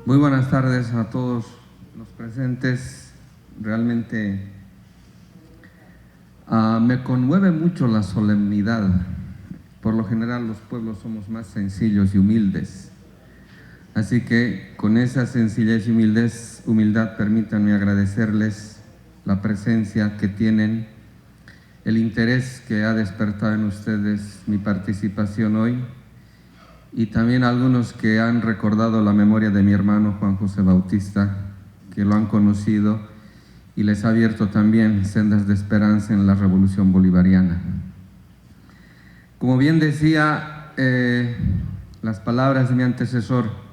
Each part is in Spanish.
Muy buenas tardes a todos los presentes. Realmente me conmueve mucho la solemnidad. Por lo general los pueblos somos más sencillos y humildes. Así que con esa sencillez y humildad permítanme agradecerles la presencia que tienen, el interés que ha despertado en ustedes mi participación hoy, y también algunos que han recordado la memoria de mi hermano Juan José Bautista, que lo han conocido y les ha abierto también sendas de esperanza en la revolución bolivariana. Como bien decía las palabras de mi antecesor,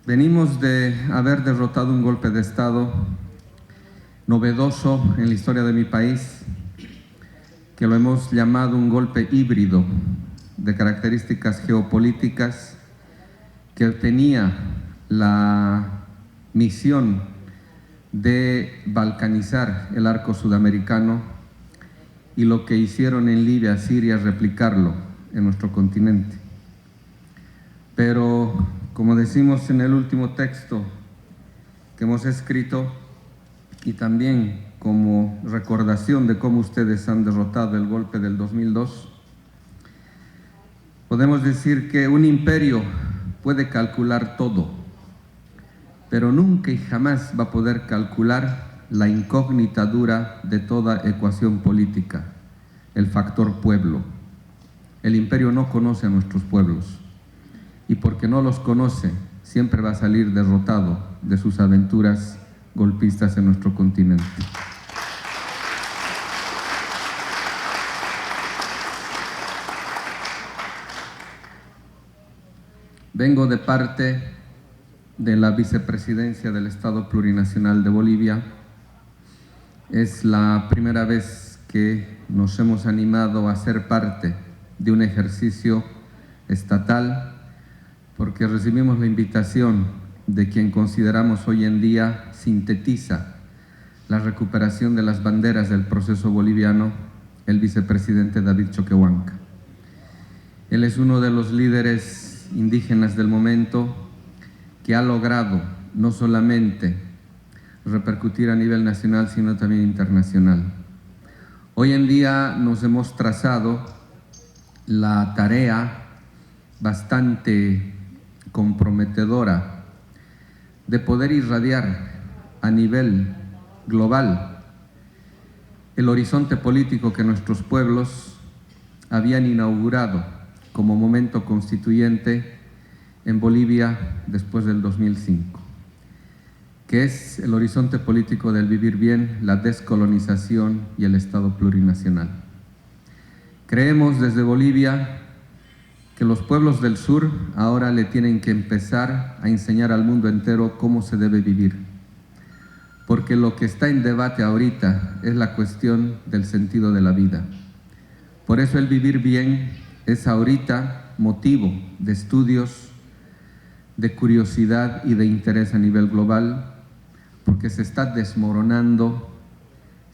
venimos de haber derrotado un golpe de Estado novedoso en la historia de mi país, que lo hemos llamado un golpe híbrido, de características geopolíticas, que tenía la misión de balcanizar el arco sudamericano, y lo que hicieron en Libia, Siria, replicarlo en nuestro continente. Pero, como decimos en el último texto que hemos escrito, y también como recordación de cómo ustedes han derrotado el golpe del 2002, podemos decir que un imperio puede calcular todo, pero nunca y jamás va a poder calcular la incógnita dura de toda ecuación política, el factor pueblo. El imperio no conoce a nuestros pueblos, y porque no los conoce, siempre va a salir derrotado de sus aventuras golpistas en nuestro continente. Vengo de parte de la vicepresidencia del Estado Plurinacional de Bolivia. Es la primera vez que nos hemos animado a ser parte de un ejercicio estatal, porque recibimos la invitación de quien consideramos hoy en día sintetiza la recuperación de las banderas del proceso boliviano, el vicepresidente David Choquehuanca. Él es uno de los líderes indígenas del momento que ha logrado no solamente repercutir a nivel nacional, sino también internacional. Hoy en día nos hemos trazado la tarea bastante comprometedora de poder irradiar a nivel global el horizonte político que nuestros pueblos habían inaugurado como momento constituyente en Bolivia después del 2005, que es el horizonte político del vivir bien, la descolonización y el Estado plurinacional. Creemos desde Bolivia que los pueblos del sur ahora le tienen que empezar a enseñar al mundo entero cómo se debe vivir, porque lo que está en debate ahorita es la cuestión del sentido de la vida. Por eso el vivir bien es ahorita motivo de estudios, de curiosidad y de interés a nivel global, porque se está desmoronando,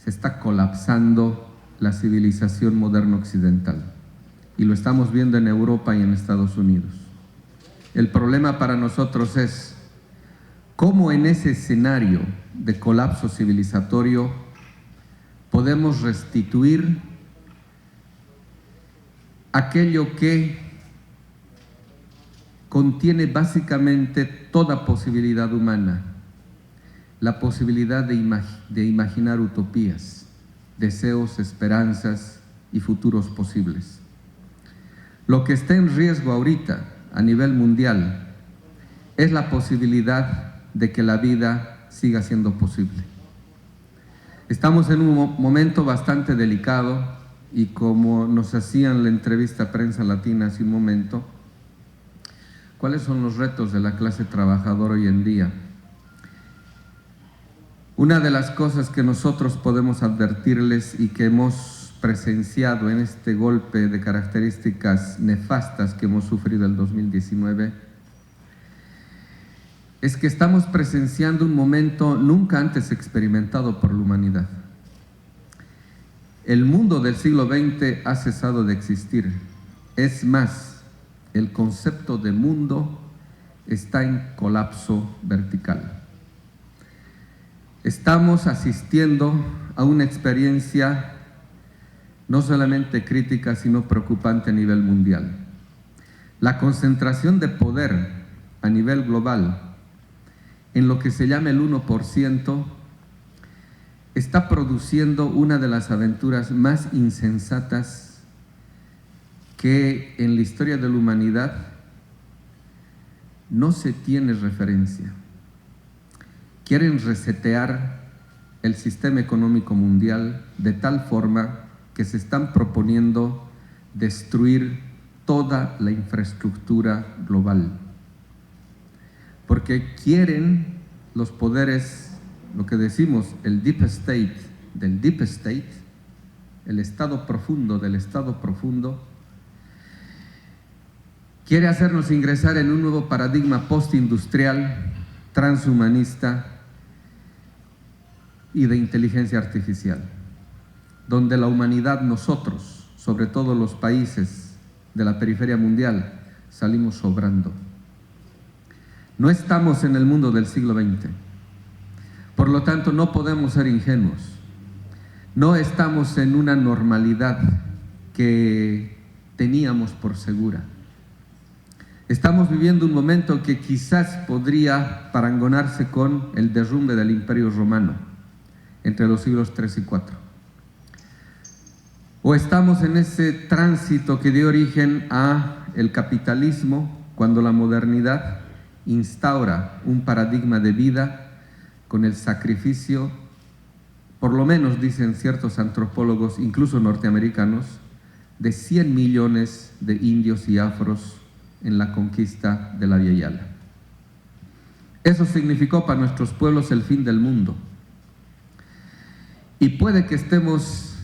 se está colapsando la civilización moderna occidental. Y lo estamos viendo en Europa y en Estados Unidos. El problema para nosotros es cómo en ese escenario de colapso civilizatorio podemos restituir aquello que contiene básicamente toda posibilidad humana, la posibilidad de imaginar utopías, deseos, esperanzas y futuros posibles. Lo que está en riesgo ahorita a nivel mundial es la posibilidad de que la vida siga siendo posible. Estamos en un momento bastante delicado, y como nos hacían la entrevista a Prensa Latina hace un momento, ¿cuáles son los retos de la clase trabajadora hoy en día? Una de las cosas que nosotros podemos advertirles y que hemos presenciado en este golpe de características nefastas que hemos sufrido el 2019 es que estamos presenciando un momento nunca antes experimentado por la humanidad. El mundo del siglo XX ha cesado de existir. Es más, el concepto de mundo está en colapso vertical. Estamos asistiendo a una experiencia no solamente crítica, sino preocupante a nivel mundial. La concentración de poder a nivel global en lo que se llama el 1%, está produciendo una de las aventuras más insensatas que en la historia de la humanidad no se tiene referencia. Quieren resetear el sistema económico mundial de tal forma que se están proponiendo destruir toda la infraestructura global. Porque quieren los poderes, lo que decimos, el deep state del deep state, el estado profundo del estado profundo, quiere hacernos ingresar en un nuevo paradigma postindustrial, transhumanista y de inteligencia artificial, donde la humanidad, nosotros, sobre todo los países de la periferia mundial, salimos sobrando. No estamos en el mundo del siglo XX. Por lo tanto, no podemos ser ingenuos. No estamos en una normalidad que teníamos por segura. Estamos viviendo un momento que quizás podría parangonarse con el derrumbe del Imperio Romano entre los siglos III y IV. O estamos en ese tránsito que dio origen al capitalismo, cuando la modernidad instaura un paradigma de vida con el sacrificio, por lo menos dicen ciertos antropólogos, incluso norteamericanos, de 100 millones de indios y afros en la conquista de la Via Yala. Eso significó para nuestros pueblos el fin del mundo. Y puede que estemos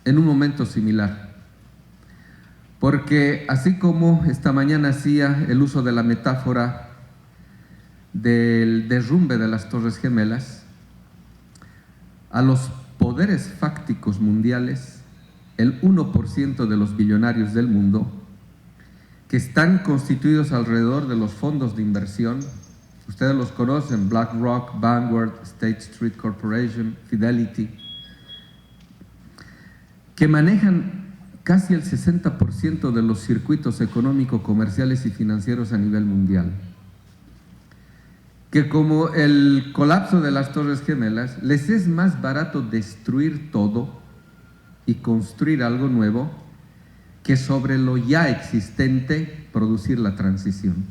en un momento similar, porque así como esta mañana hacía el uso de la metáfora del derrumbe de las Torres Gemelas, a los poderes fácticos mundiales, el 1% de los billonarios del mundo, que están constituidos alrededor de los fondos de inversión, ustedes los conocen, BlackRock, Vanguard, State Street Corporation, Fidelity, que manejan casi el 60% de los circuitos económicos, comerciales y financieros a nivel mundial, que como el colapso de las Torres Gemelas, les es más barato destruir todo y construir algo nuevo que sobre lo ya existente producir la transición.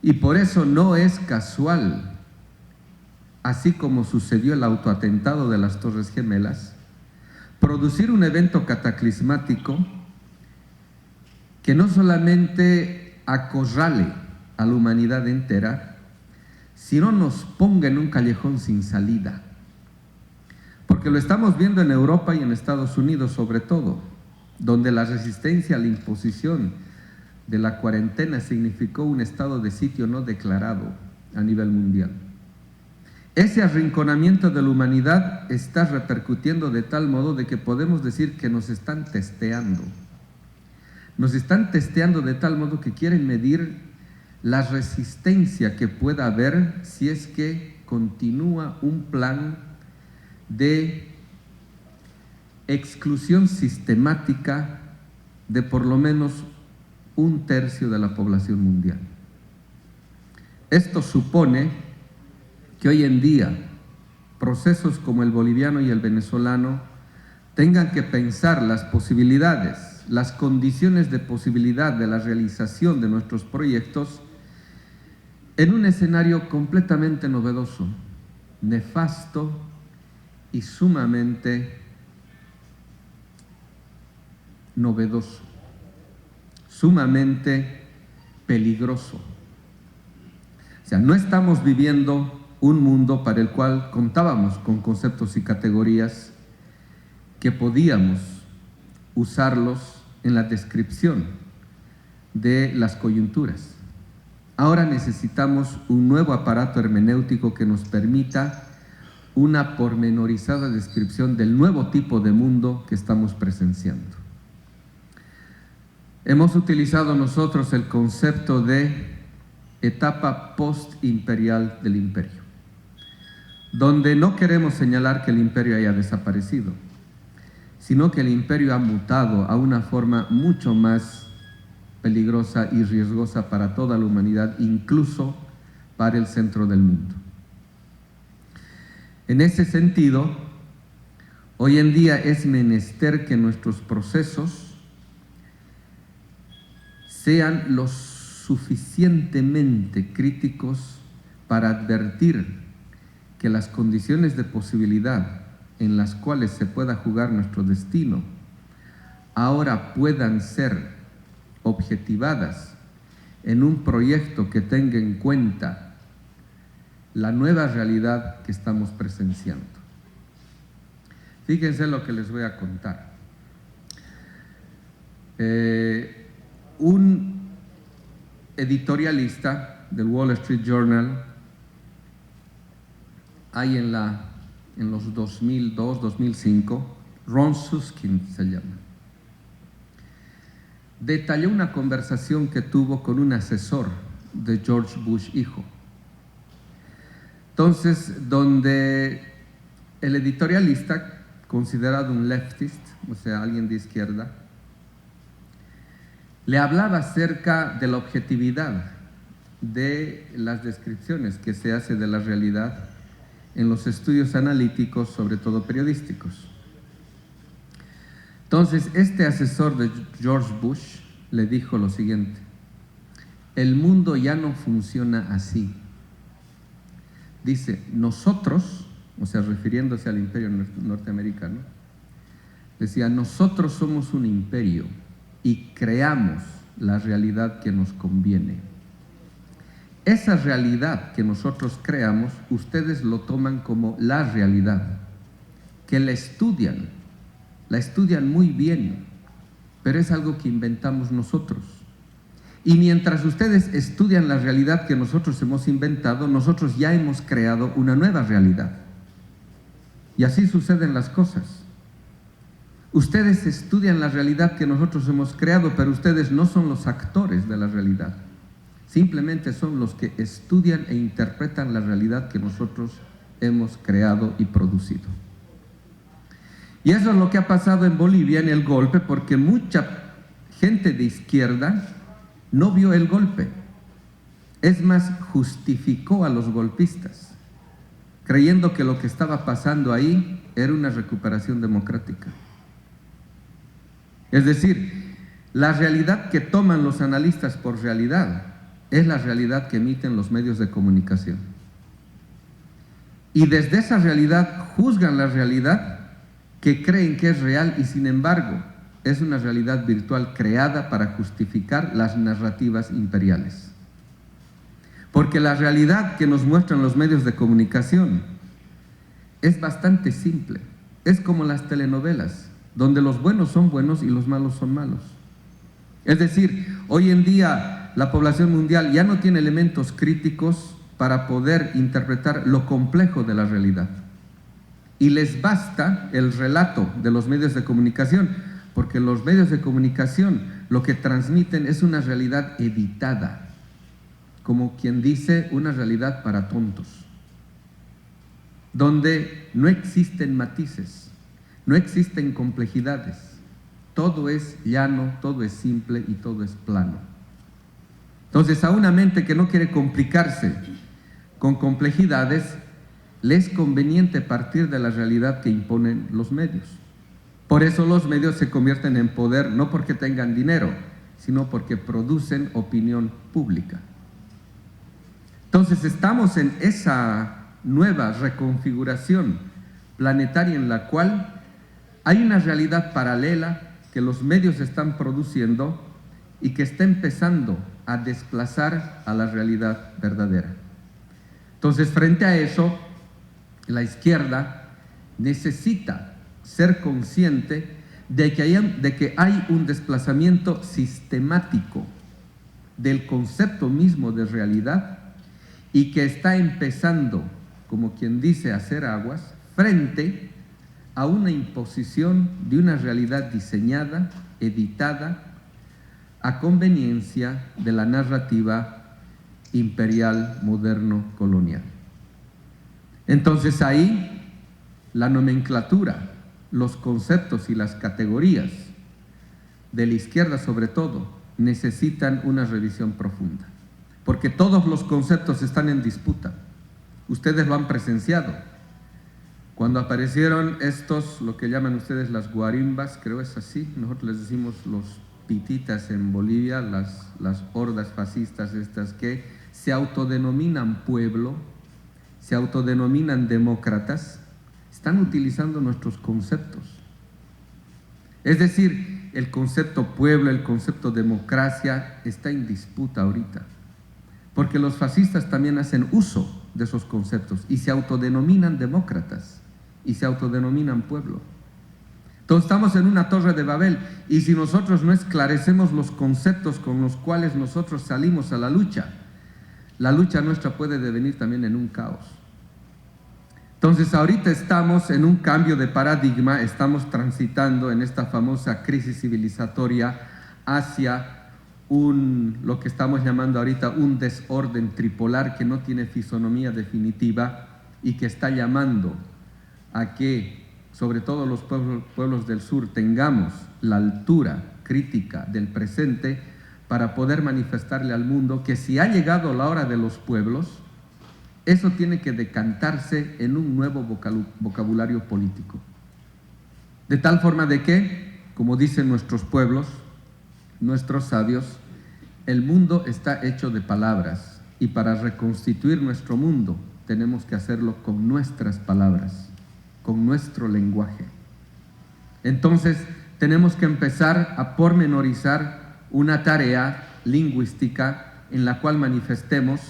Y por eso no es casual, así como sucedió el autoatentado de las Torres Gemelas, producir un evento cataclismático que no solamente acorrale a la humanidad entera, sino nos ponga en un callejón sin salida. Porque lo estamos viendo en Europa y en Estados Unidos sobre todo, donde la resistencia a la imposición de la cuarentena significó un estado de sitio no declarado a nivel mundial. Ese arrinconamiento de la humanidad está repercutiendo de tal modo de que podemos decir que nos están testeando. Nos están testeando de tal modo que quieren medir la resistencia que pueda haber si es que continúa un plan de exclusión sistemática de por lo menos 1/3 de la población mundial. Esto supone que hoy en día procesos como el boliviano y el venezolano tengan que pensar las posibilidades, las condiciones de posibilidad de la realización de nuestros proyectos en un escenario completamente novedoso, nefasto y sumamente novedoso, sumamente peligroso. O sea, no estamos viviendo un mundo para el cual contábamos con conceptos y categorías que podíamos usarlos en la descripción de las coyunturas. Ahora necesitamos un nuevo aparato hermenéutico que nos permita una pormenorizada descripción del nuevo tipo de mundo que estamos presenciando. Hemos utilizado nosotros el concepto de etapa post-imperial del imperio, donde no queremos señalar que el imperio haya desaparecido, sino que el imperio ha mutado a una forma mucho más peligrosa y riesgosa para toda la humanidad, incluso para el centro del mundo. En ese sentido, hoy en día es menester que nuestros procesos sean lo suficientemente críticos para advertir que las condiciones de posibilidad en las cuales se pueda jugar nuestro destino ahora puedan ser objetivadas en un proyecto que tenga en cuenta la nueva realidad que estamos presenciando. Fíjense lo que les voy a contar. Un editorialista del Wall Street Journal, ahí en los 2002, 2005, Ron Suskind se llama, detalló una conversación que tuvo con un asesor de George Bush hijo. Entonces, donde el editorialista, considerado un leftist, o sea, alguien de izquierda, le hablaba acerca de la objetividad de las descripciones que se hace de la realidad en los estudios analíticos, sobre todo periodísticos. Entonces, este asesor de George Bush le dijo lo siguiente: el mundo ya no funciona así. Dice, nosotros, o sea, refiriéndose al imperio norteamericano, decía, nosotros somos un imperio y creamos la realidad que nos conviene. Esa realidad que nosotros creamos, ustedes lo toman como la realidad, que la estudian muy bien, pero es algo que inventamos nosotros. Y mientras ustedes estudian la realidad que nosotros hemos inventado, nosotros ya hemos creado una nueva realidad. Y así suceden las cosas. Ustedes estudian la realidad que nosotros hemos creado, pero ustedes no son los actores de la realidad. Simplemente son los que estudian e interpretan la realidad que nosotros hemos creado y producido. Y eso es lo que ha pasado en Bolivia en el golpe, porque mucha gente de izquierda no vio el golpe. Es más, justificó a los golpistas, creyendo que lo que estaba pasando ahí era una recuperación democrática. Es decir, la realidad que toman los analistas por realidad es la realidad que emiten los medios de comunicación. Y desde esa realidad juzgan la realidad que creen que es real y sin embargo es una realidad virtual creada para justificar las narrativas imperiales. Porque la realidad que nos muestran los medios de comunicación es bastante simple. Es como las telenovelas, donde los buenos son buenos y los malos son malos. Es decir, hoy en día la población mundial ya no tiene elementos críticos para poder interpretar lo complejo de la realidad. Y les basta el relato de los medios de comunicación, porque los medios de comunicación lo que transmiten es una realidad editada, como quien dice, una realidad para tontos, donde no existen matices, no existen complejidades, todo es llano, todo es simple y todo es plano. Entonces, a una mente que no quiere complicarse con complejidades, le es conveniente partir de la realidad que imponen los medios. Por eso los medios se convierten en poder, no porque tengan dinero, sino porque producen opinión pública. Entonces estamos en esa nueva reconfiguración planetaria en la cual hay una realidad paralela que los medios están produciendo y que está empezando a desplazar a la realidad verdadera. Entonces, frente a eso, la izquierda necesita ser consciente de que hay un desplazamiento sistemático del concepto mismo de realidad y que está empezando, como quien dice, a hacer aguas frente a una imposición de una realidad diseñada, editada, a conveniencia de la narrativa imperial, moderno, colonial. Entonces ahí la nomenclatura, los conceptos y las categorías de la izquierda sobre todo necesitan una revisión profunda, porque todos los conceptos están en disputa. Ustedes lo han presenciado. Cuando aparecieron estos, lo que llaman ustedes las guarimbas, creo es así, nosotros les decimos los pititas en Bolivia, las hordas fascistas estas que se autodenominan pueblo, se autodenominan demócratas, están utilizando nuestros conceptos. Es decir, el concepto pueblo, el concepto democracia está en disputa ahorita, porque los fascistas también hacen uso de esos conceptos y se autodenominan demócratas y se autodenominan pueblo. Entonces estamos en una torre de Babel y si nosotros no esclarecemos los conceptos con los cuales nosotros salimos a la lucha nuestra puede devenir también en un caos. Entonces ahorita estamos en un cambio de paradigma, estamos transitando en esta famosa crisis civilizatoria hacia lo que estamos llamando ahorita un desorden tripolar que no tiene fisonomía definitiva y que está llamando a que, sobre todo los pueblos del sur, tengamos la altura crítica del presente para poder manifestarle al mundo que si ha llegado la hora de los pueblos, eso tiene que decantarse en un nuevo vocabulario político. De tal forma de que, como dicen nuestros pueblos, nuestros sabios, el mundo está hecho de palabras y para reconstituir nuestro mundo tenemos que hacerlo con nuestras palabras, con nuestro lenguaje. Entonces, tenemos que empezar a pormenorizar una tarea lingüística en la cual manifestemos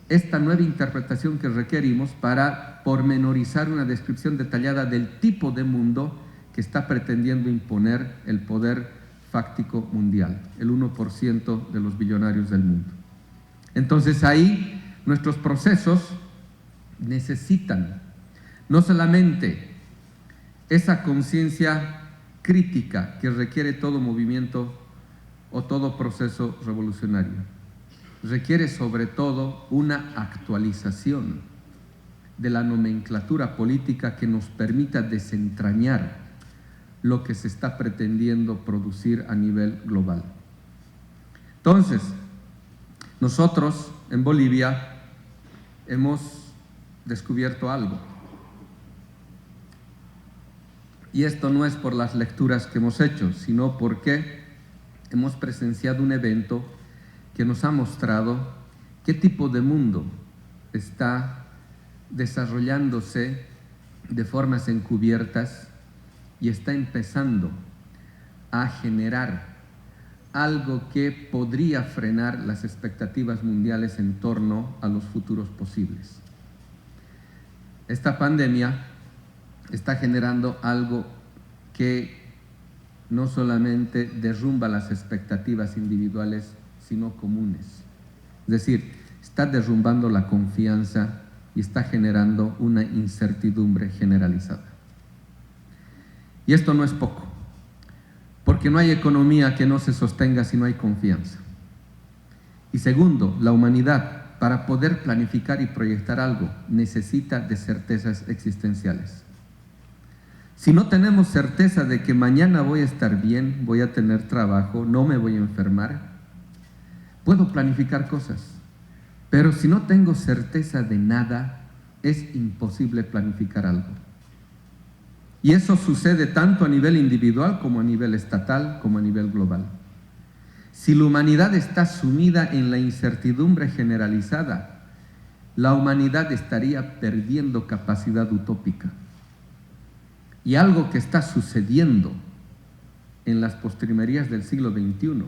esta nueva interpretación que requerimos para pormenorizar una descripción detallada del tipo de mundo que está pretendiendo imponer el poder fáctico mundial, el 1% de los billonarios del mundo. Entonces ahí nuestros procesos necesitan no solamente esa conciencia crítica que requiere todo movimiento o todo proceso revolucionario, requiere sobre todo una actualización de la nomenclatura política que nos permita desentrañar lo que se está pretendiendo producir a nivel global. Entonces, nosotros en Bolivia hemos descubierto algo. Y esto no es por las lecturas que hemos hecho, sino porque hemos presenciado un evento que nos ha mostrado qué tipo de mundo está desarrollándose de formas encubiertas y está empezando a generar algo que podría frenar las expectativas mundiales en torno a los futuros posibles. Esta pandemia está generando algo que no solamente derrumba las expectativas individuales, sino comunes. Es decir, está derrumbando la confianza y está generando una incertidumbre generalizada. Y esto no es poco, porque no hay economía que no se sostenga si no hay confianza. Y segundo, la humanidad, para poder planificar y proyectar algo, necesita de certezas existenciales. Si no tenemos certeza de que mañana voy a estar bien, voy a tener trabajo, no me voy a enfermar, puedo planificar cosas, pero si no tengo certeza de nada, es imposible planificar algo. Y eso sucede tanto a nivel individual como a nivel estatal, como a nivel global. Si la humanidad está sumida en la incertidumbre generalizada, la humanidad estaría perdiendo capacidad utópica. Y algo que está sucediendo en las postrimerías del siglo XXI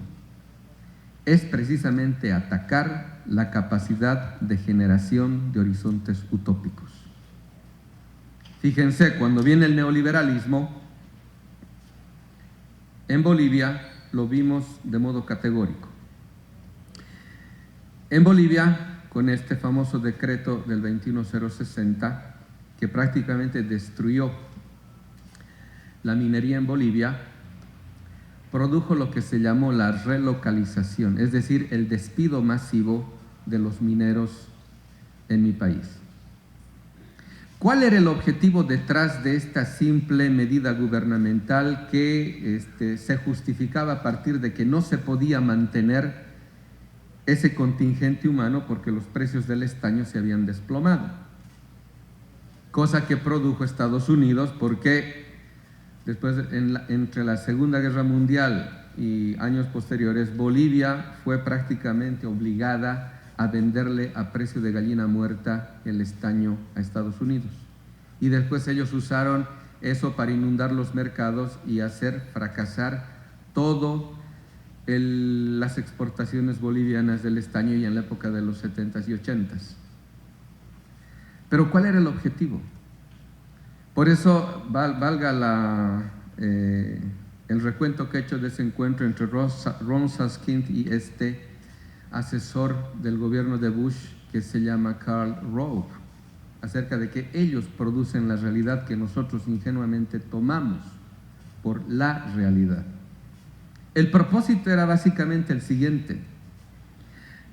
es precisamente atacar la capacidad de generación de horizontes utópicos. Fíjense, cuando viene el neoliberalismo, en Bolivia lo vimos de modo categórico. En Bolivia, con este famoso decreto del 21060, que prácticamente destruyó la minería en Bolivia, produjo lo que se llamó la relocalización, es decir, el despido masivo de los mineros en mi país. ¿Cuál era el objetivo detrás de esta simple medida gubernamental que se justificaba a partir de que no se podía mantener ese contingente humano porque los precios del estaño se habían desplomado? Cosa que produjo Estados Unidos porque después, entre la Segunda Guerra Mundial y años posteriores, Bolivia fue prácticamente obligada a venderle a precio de gallina muerta el estaño a Estados Unidos. Y después ellos usaron eso para inundar los mercados y hacer fracasar todo las exportaciones bolivianas del estaño y en la época de los 70s y 80s. Pero ¿cuál era el objetivo? Por eso valga el recuento que he hecho de ese encuentro entre Ron Suskind y este asesor del gobierno de Bush que se llama Karl Rove, acerca de que ellos producen la realidad que nosotros ingenuamente tomamos por la realidad. El propósito era básicamente el siguiente: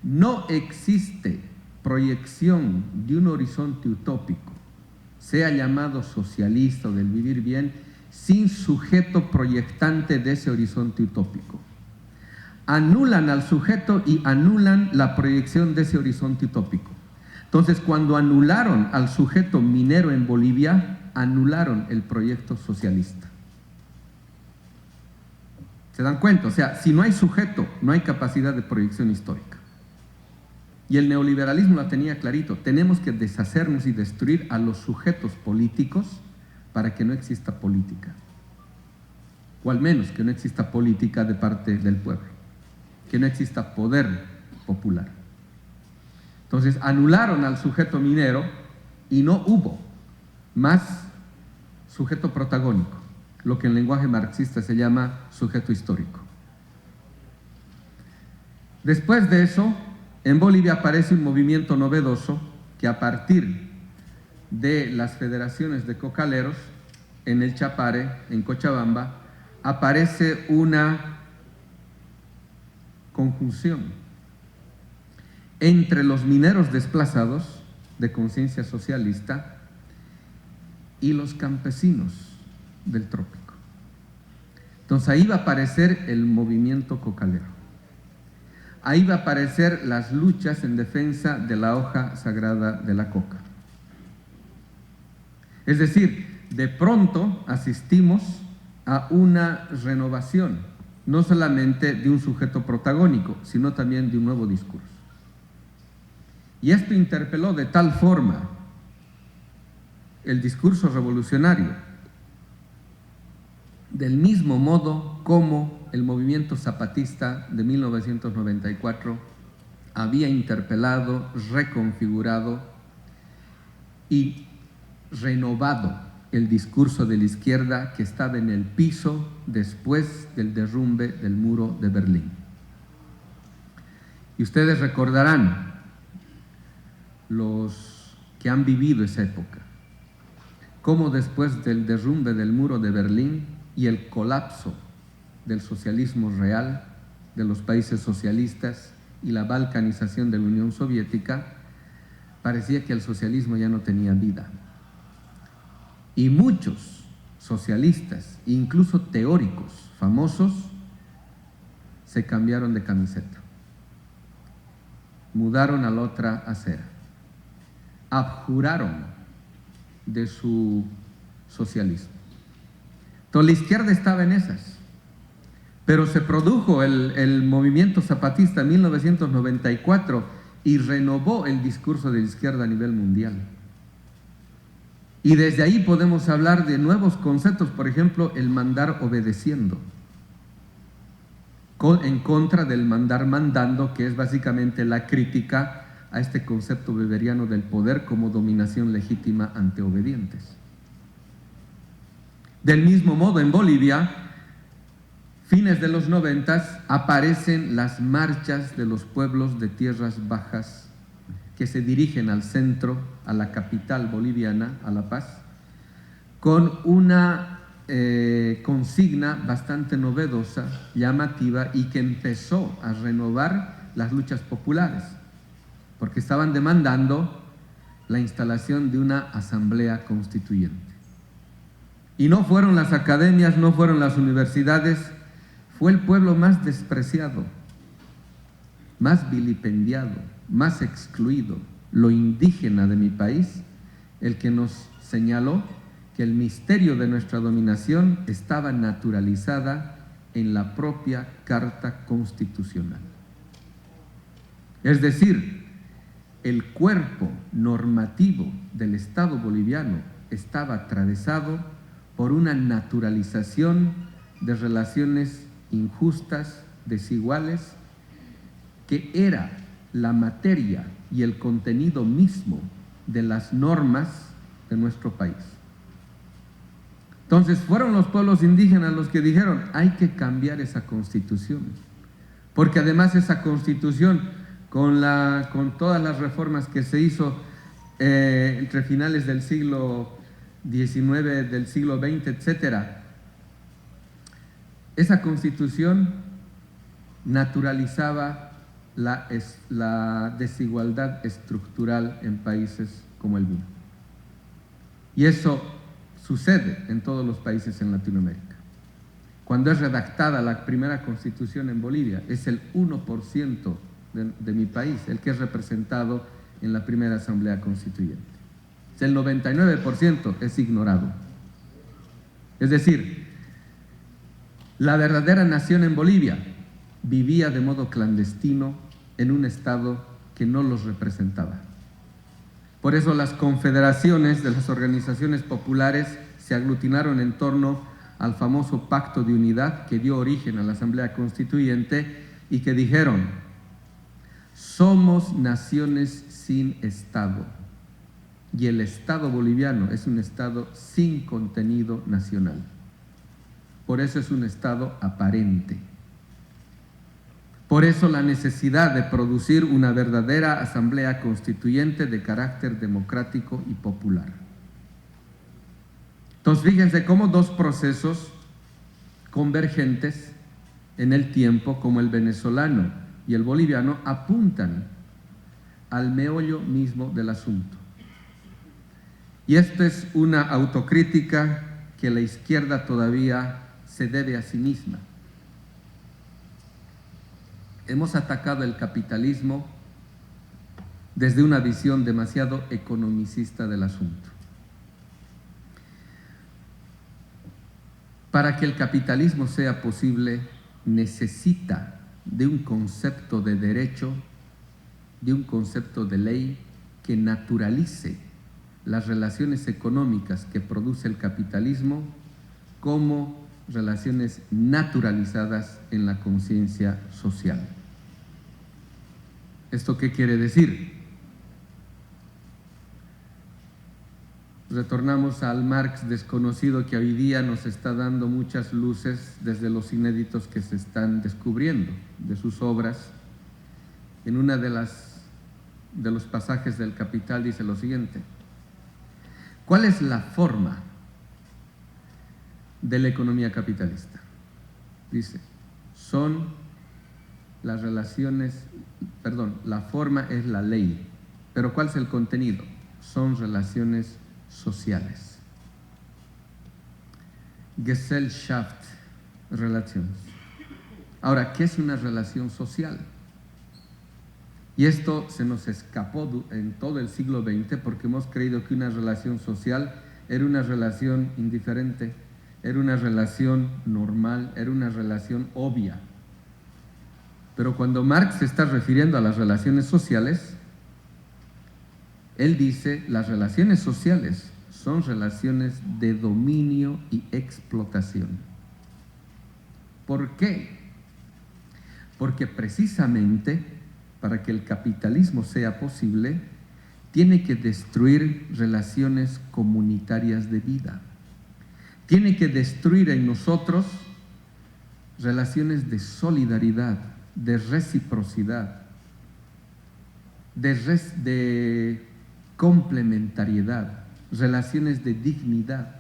no existe proyección de un horizonte utópico, sea llamado socialista o del vivir bien, sin sujeto proyectante de ese horizonte utópico. Anulan al sujeto y anulan la proyección de ese horizonte utópico. Entonces, cuando anularon al sujeto minero en Bolivia, anularon el proyecto socialista. ¿Se dan cuenta? O sea, si no hay sujeto, no hay capacidad de proyección histórica. Y el neoliberalismo la tenía clarito: tenemos que deshacernos y destruir a los sujetos políticos para que no exista política. O al menos que no exista política de parte del pueblo, que no exista poder popular. Entonces anularon al sujeto minero y no hubo más sujeto protagónico, lo que en lenguaje marxista se llama sujeto histórico. Después de eso, en Bolivia aparece un movimiento novedoso que, a partir de las federaciones de cocaleros en el Chapare, en Cochabamba, aparece una conjunción entre los mineros desplazados de conciencia socialista y los campesinos del trópico. Entonces ahí va a aparecer el movimiento cocalero. Ahí va a aparecer las luchas en defensa de la hoja sagrada de la coca. Es decir, de pronto asistimos a una renovación, no solamente de un sujeto protagónico, sino también de un nuevo discurso. Y esto interpeló de tal forma el discurso revolucionario, del mismo modo como el movimiento zapatista de 1994 había interpelado, reconfigurado y renovado el discurso de la izquierda que estaba en el piso después del derrumbe del muro de Berlín. Y ustedes recordarán, los que han vivido esa época, cómo después del derrumbe del muro de Berlín y el colapso del socialismo real, de los países socialistas y la balcanización de la Unión Soviética, parecía que el socialismo ya no tenía vida. Y muchos socialistas, incluso teóricos famosos, se cambiaron de camiseta, mudaron a la otra acera, abjuraron de su socialismo. Entonces la izquierda estaba en esas, pero se produjo el movimiento zapatista en 1994 y renovó el discurso de la izquierda a nivel mundial. Y desde ahí podemos hablar de nuevos conceptos, por ejemplo, el mandar obedeciendo, en contra del mandar mandando, que es básicamente la crítica a este concepto weberiano del poder como dominación legítima ante obedientes. Del mismo modo, en Bolivia, fines de los 90 aparecen las marchas de los pueblos de tierras bajas que se dirigen al centro, a la capital boliviana, a La Paz, con una consigna bastante novedosa, llamativa y que empezó a renovar las luchas populares, porque estaban demandando la instalación de una asamblea constituyente. Y no fueron las academias, no fueron las universidades, fue el pueblo más despreciado, más vilipendiado, más excluido, lo indígena de mi país, el que nos señaló que el misterio de nuestra dominación estaba naturalizada en la propia Carta Constitucional. Es decir, el cuerpo normativo del Estado boliviano estaba atravesado por una naturalización de relaciones injustas, desiguales, que era la materia y el contenido mismo de las normas de nuestro país. Entonces fueron los pueblos indígenas los que dijeron, hay que cambiar esa constitución, porque además esa constitución, con todas las reformas que se hizo entre finales del siglo XIX, del siglo XX, etcétera, esa constitución naturalizaba la desigualdad estructural en países como el mío. Y eso sucede en todos los países en Latinoamérica. Cuando es redactada la primera constitución en Bolivia, es el 1% de mi país el que es representado en la primera asamblea constituyente. El 99% es ignorado. Es decir, la verdadera nación en Bolivia vivía de modo clandestino en un estado que no los representaba. Por eso las confederaciones de las organizaciones populares se aglutinaron en torno al famoso Pacto de Unidad que dio origen a la Asamblea Constituyente y que dijeron: somos naciones sin Estado y el Estado boliviano es un Estado sin contenido nacional. Por eso es un Estado aparente. Por eso la necesidad de producir una verdadera asamblea constituyente de carácter democrático y popular. Entonces fíjense cómo dos procesos convergentes en el tiempo, como el venezolano y el boliviano, apuntan al meollo mismo del asunto. Y esto es una autocrítica que la izquierda todavía se debe a sí misma. Hemos atacado el capitalismo desde una visión demasiado economicista del asunto. Para que el capitalismo sea posible, necesita de un concepto de derecho, de un concepto de ley que naturalice las relaciones económicas que produce el capitalismo como relaciones naturalizadas en la conciencia social. ¿Esto qué quiere decir? Retornamos al Marx desconocido que hoy día nos está dando muchas luces desde los inéditos que se están descubriendo de sus obras. En una de los pasajes del Capital dice lo siguiente: ¿cuál es la forma de la economía capitalista? Dice, las relaciones, la forma es la ley, pero ¿cuál es el contenido? Son relaciones sociales. Gesellschaft, relaciones. Ahora, ¿qué es una relación social? Y esto se nos escapó en todo el siglo XX porque hemos creído que una relación social era una relación indiferente, era una relación normal, era una relación obvia. Pero cuando Marx se está refiriendo a las relaciones sociales, él dice, las relaciones sociales son relaciones de dominio y explotación. ¿Por qué? Porque precisamente para que el capitalismo sea posible, tiene que destruir relaciones comunitarias de vida. Tiene que destruir en nosotros relaciones de solidaridad, de reciprocidad, de complementariedad, relaciones de dignidad,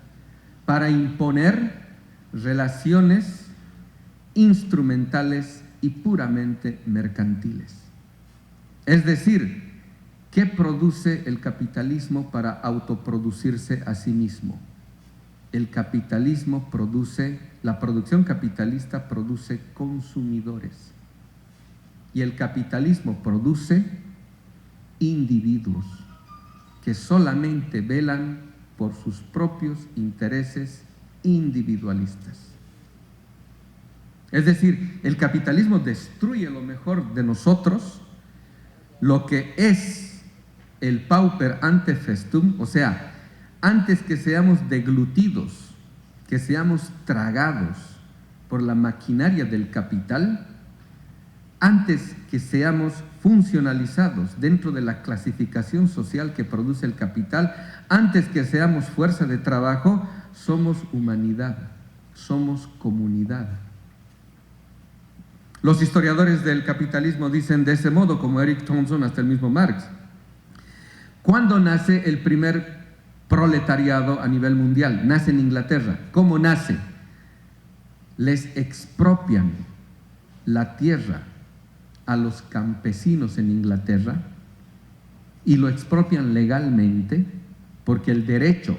para imponer relaciones instrumentales y puramente mercantiles. Es decir, ¿qué produce el capitalismo para autoproducirse a sí mismo? El capitalismo produce, la producción capitalista produce consumidores y el capitalismo produce individuos que solamente velan por sus propios intereses individualistas. Es decir, el capitalismo destruye lo mejor de nosotros, lo que es el pauper ante festum, o sea, antes que seamos deglutidos, que seamos tragados por la maquinaria del capital, antes que seamos funcionalizados dentro de la clasificación social que produce el capital, antes que seamos fuerza de trabajo, somos humanidad, somos comunidad. Los historiadores del capitalismo dicen de ese modo, como Eric Thompson hasta el mismo Marx. ¿Cuándo nace el primer proletariado a nivel mundial? Nace en Inglaterra. ¿Cómo nace? Les expropian la tierra a los campesinos en Inglaterra y lo expropian legalmente porque el derecho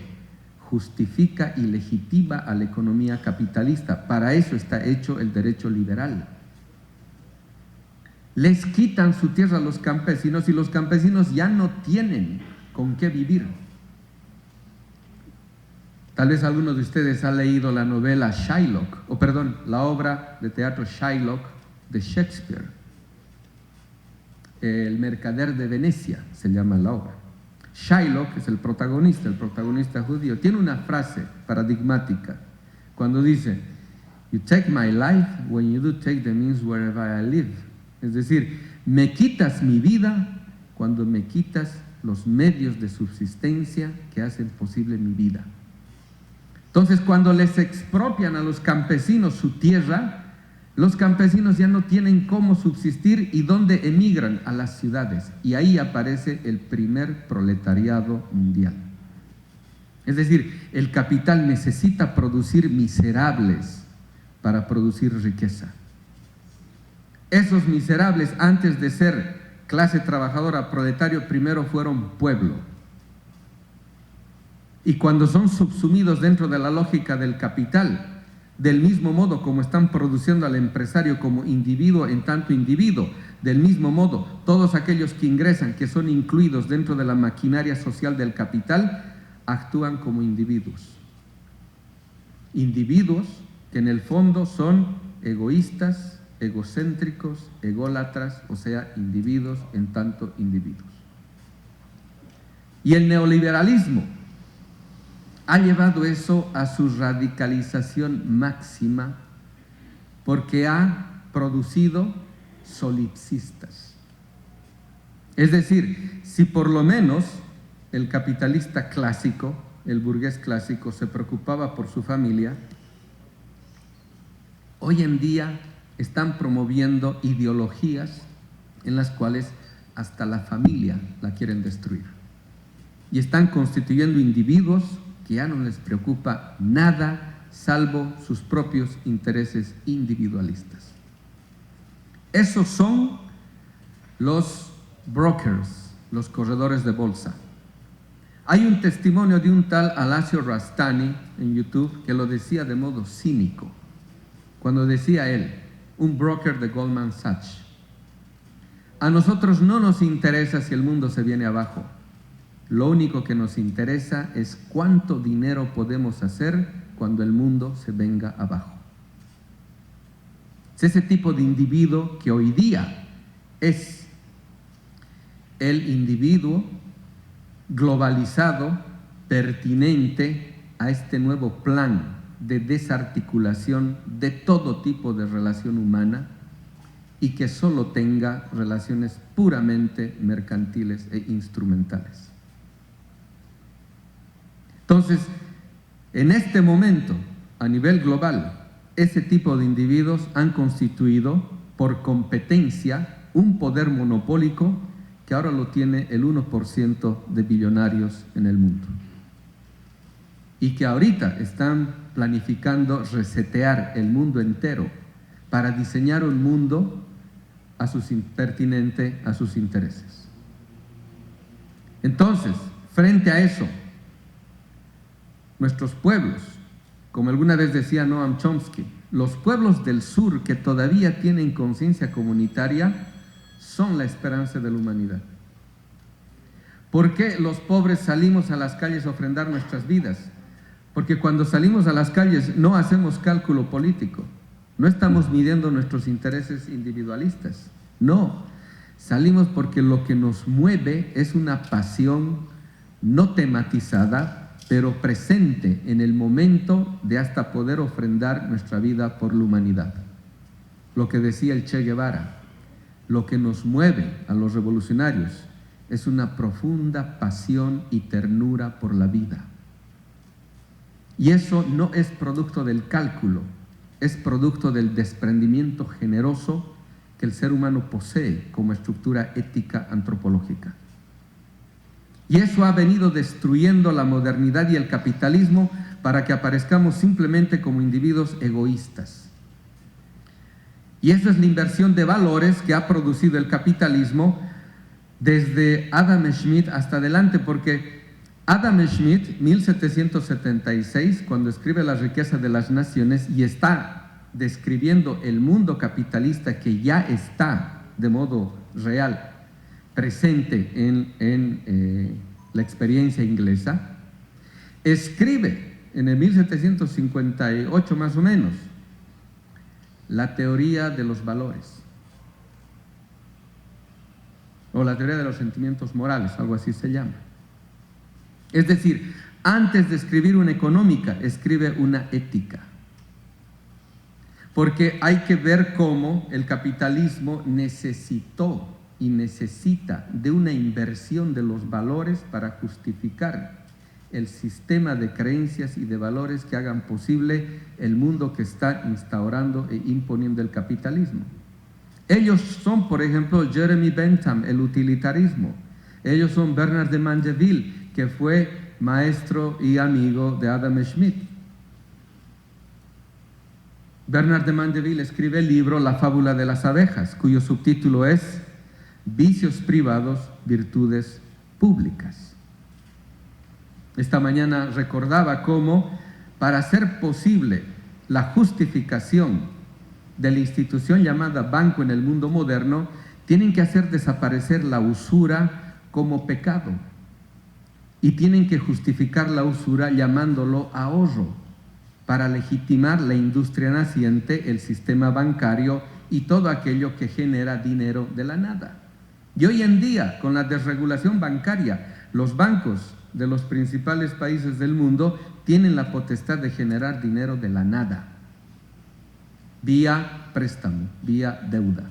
justifica y legitima a la economía capitalista. Para eso está hecho el derecho liberal. Les quitan su tierra a los campesinos y los campesinos ya no tienen con qué vivir. Tal vez algunos de ustedes han leído la novela Shylock, la obra de teatro Shylock de Shakespeare. El mercader de Venecia se llama la obra. Shylock es el protagonista judío. Tiene una frase paradigmática cuando dice: "You take my life when you do take the means wherever I live". Es decir, me quitas mi vida cuando me quitas los medios de subsistencia que hacen posible mi vida. Entonces, cuando les expropian a los campesinos su tierra, los campesinos ya no tienen cómo subsistir y dónde emigran a las ciudades. Y ahí aparece el primer proletariado mundial. Es decir, el capital necesita producir miserables para producir riqueza. Esos miserables, antes de ser clase trabajadora, proletario, primero fueron pueblo. Y cuando son subsumidos dentro de la lógica del capital, del mismo modo como están produciendo al empresario como individuo en tanto individuo, del mismo modo, todos aquellos que ingresan, que son incluidos dentro de la maquinaria social del capital, actúan como individuos. Individuos que en el fondo son egoístas, egocéntricos, ególatras, o sea, individuos en tanto individuos. Y el neoliberalismo ha llevado eso a su radicalización máxima porque ha producido solipsistas. Es decir, si por lo menos el capitalista clásico, el burgués clásico, se preocupaba por su familia, hoy en día están promoviendo ideologías en las cuales hasta la familia la quieren destruir. Y están constituyendo individuos que ya no les preocupa nada salvo sus propios intereses individualistas. Esos son los brokers, los corredores de bolsa. Hay un testimonio de un tal Alasio Rastani en YouTube que lo decía de modo cínico, cuando decía él, un broker de Goldman Sachs: a nosotros no nos interesa si el mundo se viene abajo. Lo único que nos interesa es cuánto dinero podemos hacer cuando el mundo se venga abajo. Es ese tipo de individuo que hoy día es el individuo globalizado, pertinente a este nuevo plan de desarticulación de todo tipo de relación humana y que solo tenga relaciones puramente mercantiles e instrumentales. Entonces, en este momento, a nivel global, ese tipo de individuos han constituido por competencia un poder monopólico que ahora lo tiene el 1% de billonarios en el mundo. Y que ahorita están planificando resetear el mundo entero para diseñar un mundo pertinente a sus intereses. Entonces, frente a eso, nuestros pueblos, como alguna vez decía Noam Chomsky, los pueblos del sur que todavía tienen conciencia comunitaria son la esperanza de la humanidad. ¿Por qué los pobres salimos a las calles a ofrendar nuestras vidas? Porque cuando salimos a las calles no hacemos cálculo político, no estamos midiendo nuestros intereses individualistas, no. Salimos porque lo que nos mueve es una pasión no tematizada, pero presente en el momento de hasta poder ofrendar nuestra vida por la humanidad. Lo que decía el Che Guevara, lo que nos mueve a los revolucionarios es una profunda pasión y ternura por la vida. Y eso no es producto del cálculo, es producto del desprendimiento generoso que el ser humano posee como estructura ética antropológica. Y eso ha venido destruyendo la modernidad y el capitalismo para que aparezcamos simplemente como individuos egoístas. Y esa es la inversión de valores que ha producido el capitalismo desde Adam Smith hasta adelante, porque Adam Smith, 1776, cuando escribe La riqueza de las naciones y está describiendo el mundo capitalista que ya está de modo real presente en la experiencia inglesa, escribe en el 1758 más o menos la teoría de los valores, o la teoría de los sentimientos morales, algo así se llama. Es decir, antes de escribir una económica, escribe una ética. Porque hay que ver cómo el capitalismo necesitó y necesita de una inversión de los valores para justificar el sistema de creencias y de valores que hagan posible el mundo que está instaurando e imponiendo el capitalismo. Ellos son, por ejemplo, Jeremy Bentham, el utilitarismo. Ellos son Bernard de Mandeville, que fue maestro y amigo de Adam Smith. Bernard de Mandeville escribe el libro La fábula de las abejas, cuyo subtítulo es Vicios privados, virtudes públicas. Esta mañana recordaba cómo, para hacer posible la justificación de la institución llamada banco en el mundo moderno, tienen que hacer desaparecer la usura como pecado y tienen que justificar la usura llamándolo ahorro para legitimar la industria naciente, el sistema bancario y todo aquello que genera dinero de la nada. Y hoy en día, con la desregulación bancaria, los bancos de los principales países del mundo tienen la potestad de generar dinero de la nada, vía préstamo, vía deuda.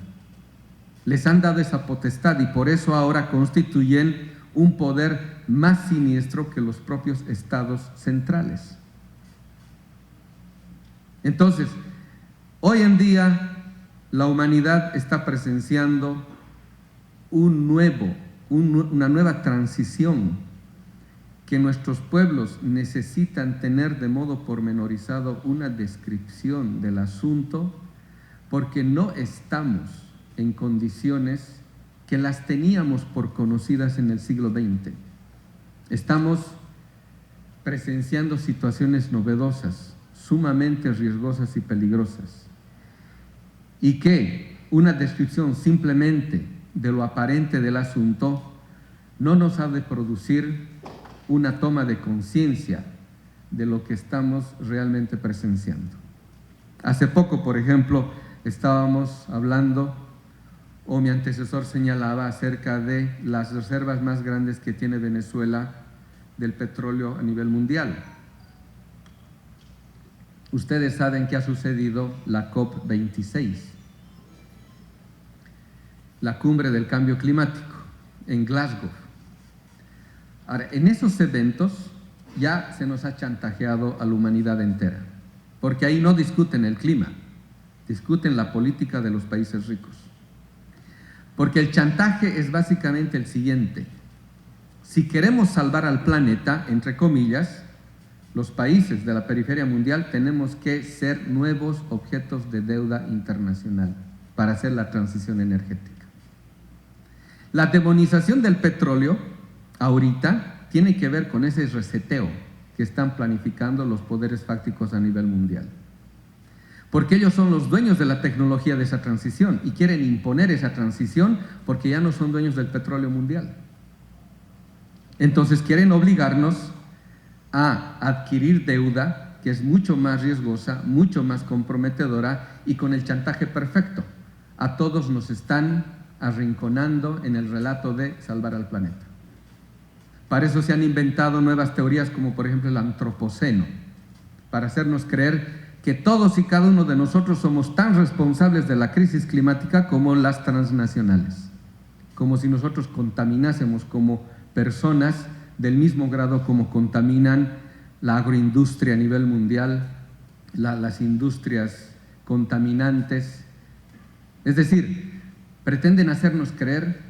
Les han dado esa potestad y por eso ahora constituyen un poder más siniestro que los propios estados centrales. Entonces, hoy en día la humanidad está presenciando una nueva transición que nuestros pueblos necesitan tener de modo pormenorizado una descripción del asunto, porque no estamos en condiciones que las teníamos por conocidas en el siglo XX. Estamos presenciando situaciones novedosas, sumamente riesgosas y peligrosas, y que una descripción simplemente de lo aparente del asunto no nos ha de producir una toma de conciencia de lo que estamos realmente presenciando. Hace poco, por ejemplo, estábamos hablando, o mi antecesor señalaba, acerca de las reservas más grandes que tiene Venezuela del petróleo a nivel mundial. Ustedes saben que ha sucedido la COP26, la cumbre del cambio climático, en Glasgow. Ahora, en esos eventos ya se nos ha chantajeado a la humanidad entera, porque ahí no discuten el clima, discuten la política de los países ricos. Porque el chantaje es básicamente el siguiente: si queremos salvar al planeta, entre comillas, los países de la periferia mundial tenemos que ser nuevos objetos de deuda internacional para hacer la transición energética. La demonización del petróleo ahorita tiene que ver con ese reseteo que están planificando los poderes fácticos a nivel mundial. Porque ellos son los dueños de la tecnología de esa transición y quieren imponer esa transición porque ya no son dueños del petróleo mundial. Entonces quieren obligarnos a adquirir deuda que es mucho más riesgosa, mucho más comprometedora y con el chantaje perfecto. A todos nos están arrinconando en el relato de salvar al planeta. Para eso se han inventado nuevas teorías como por ejemplo el antropoceno, para hacernos creer que todos y cada uno de nosotros somos tan responsables de la crisis climática como las transnacionales, como si nosotros contaminásemos como personas del mismo grado como contaminan la agroindustria a nivel mundial, las industrias contaminantes. Es decir, pretenden hacernos creer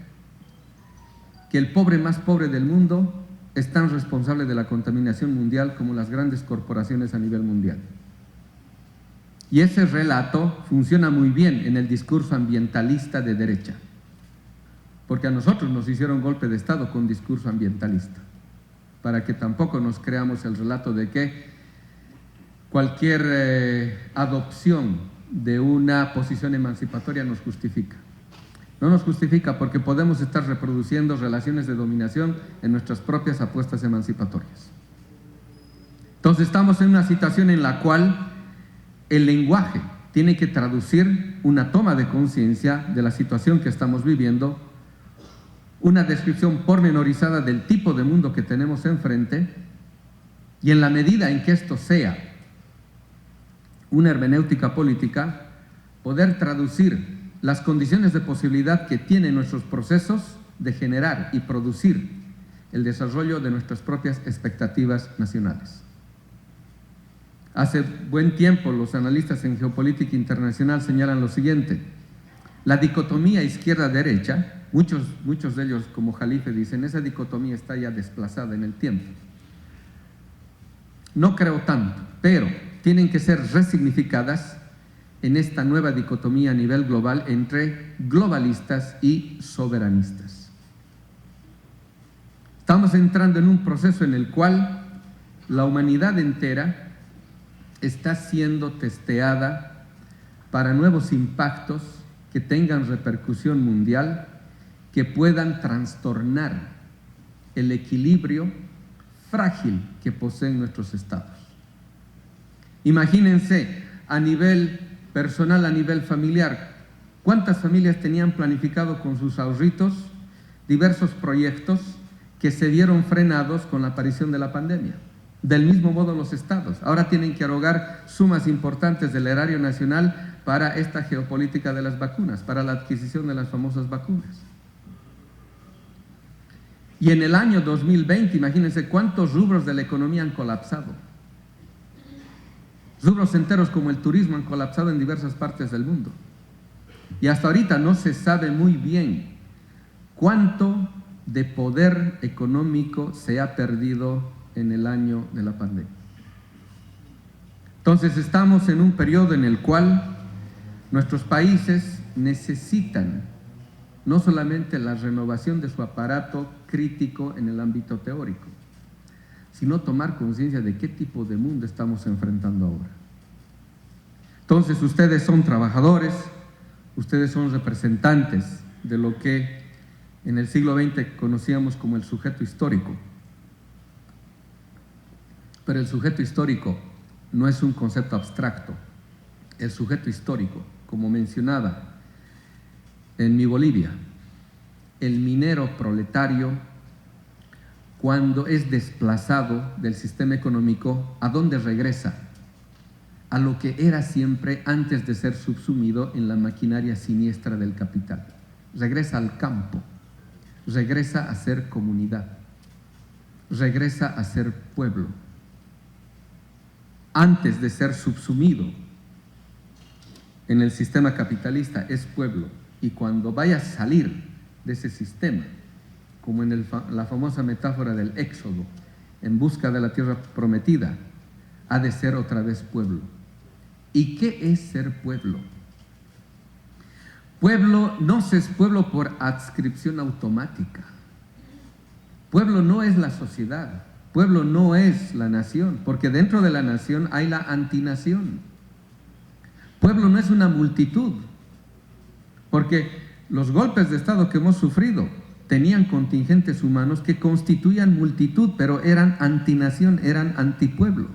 que el pobre más pobre del mundo es tan responsable de la contaminación mundial como las grandes corporaciones a nivel mundial. Y ese relato funciona muy bien en el discurso ambientalista de derecha, porque a nosotros nos hicieron golpe de Estado con discurso ambientalista, para que tampoco nos creamos el relato de que cualquier adopción de una posición emancipatoria nos justifica. No nos justifica porque podemos estar reproduciendo relaciones de dominación en nuestras propias apuestas emancipatorias. Entonces estamos en una situación en la cual el lenguaje tiene que traducir una toma de conciencia de la situación que estamos viviendo, una descripción pormenorizada del tipo de mundo que tenemos enfrente, y en la medida en que esto sea una hermenéutica política, poder traducir las condiciones de posibilidad que tienen nuestros procesos de generar y producir el desarrollo de nuestras propias expectativas nacionales. Hace buen tiempo los analistas en geopolítica internacional señalan lo siguiente: la dicotomía izquierda-derecha, muchos de ellos como Jalife dicen, esa dicotomía está ya desplazada en el tiempo. No creo tanto, pero tienen que ser resignificadas en esta nueva dicotomía a nivel global entre globalistas y soberanistas. Estamos entrando en un proceso en el cual la humanidad entera está siendo testeada para nuevos impactos que tengan repercusión mundial, que puedan trastornar el equilibrio frágil que poseen nuestros estados. Imagínense, a nivel personal, a nivel familiar, ¿cuántas familias tenían planificado con sus ahorritos diversos proyectos que se vieron frenados con la aparición de la pandemia? Del mismo modo los estados ahora tienen que erogar sumas importantes del erario nacional para esta geopolítica de las vacunas, para la adquisición de las famosas vacunas. Y en el año 2020, imagínense cuántos rubros de la economía han colapsado. Rubros enteros como el turismo han colapsado en diversas partes del mundo. Y hasta ahorita no se sabe muy bien cuánto de poder económico se ha perdido en el año de la pandemia. Entonces estamos en un periodo en el cual nuestros países necesitan no solamente la renovación de su aparato crítico en el ámbito teórico, sino tomar conciencia de qué tipo de mundo estamos enfrentando ahora. Entonces ustedes son trabajadores, ustedes son representantes de lo que en el siglo XX conocíamos como el sujeto histórico. Pero el sujeto histórico no es un concepto abstracto. El sujeto histórico, como mencionaba en mi Bolivia, el minero proletario, cuando es desplazado del sistema económico, ¿a dónde regresa? A lo que era siempre antes de ser subsumido en la maquinaria siniestra del capital. Regresa al campo, regresa a ser comunidad, regresa a ser pueblo. antes de ser subsumido en el sistema capitalista, es pueblo. Y cuando vaya a salir de ese sistema, como en la famosa metáfora del éxodo, en busca de la tierra prometida, ha de ser otra vez pueblo. ¿Y qué es ser pueblo? Pueblo no es pueblo por adscripción automática. Pueblo no es la sociedad. Pueblo no es la nación, porque dentro de la nación hay la antinación. Pueblo no es una multitud, porque los golpes de Estado que hemos sufrido tenían contingentes humanos que constituían multitud, pero eran antinación, eran antipueblo.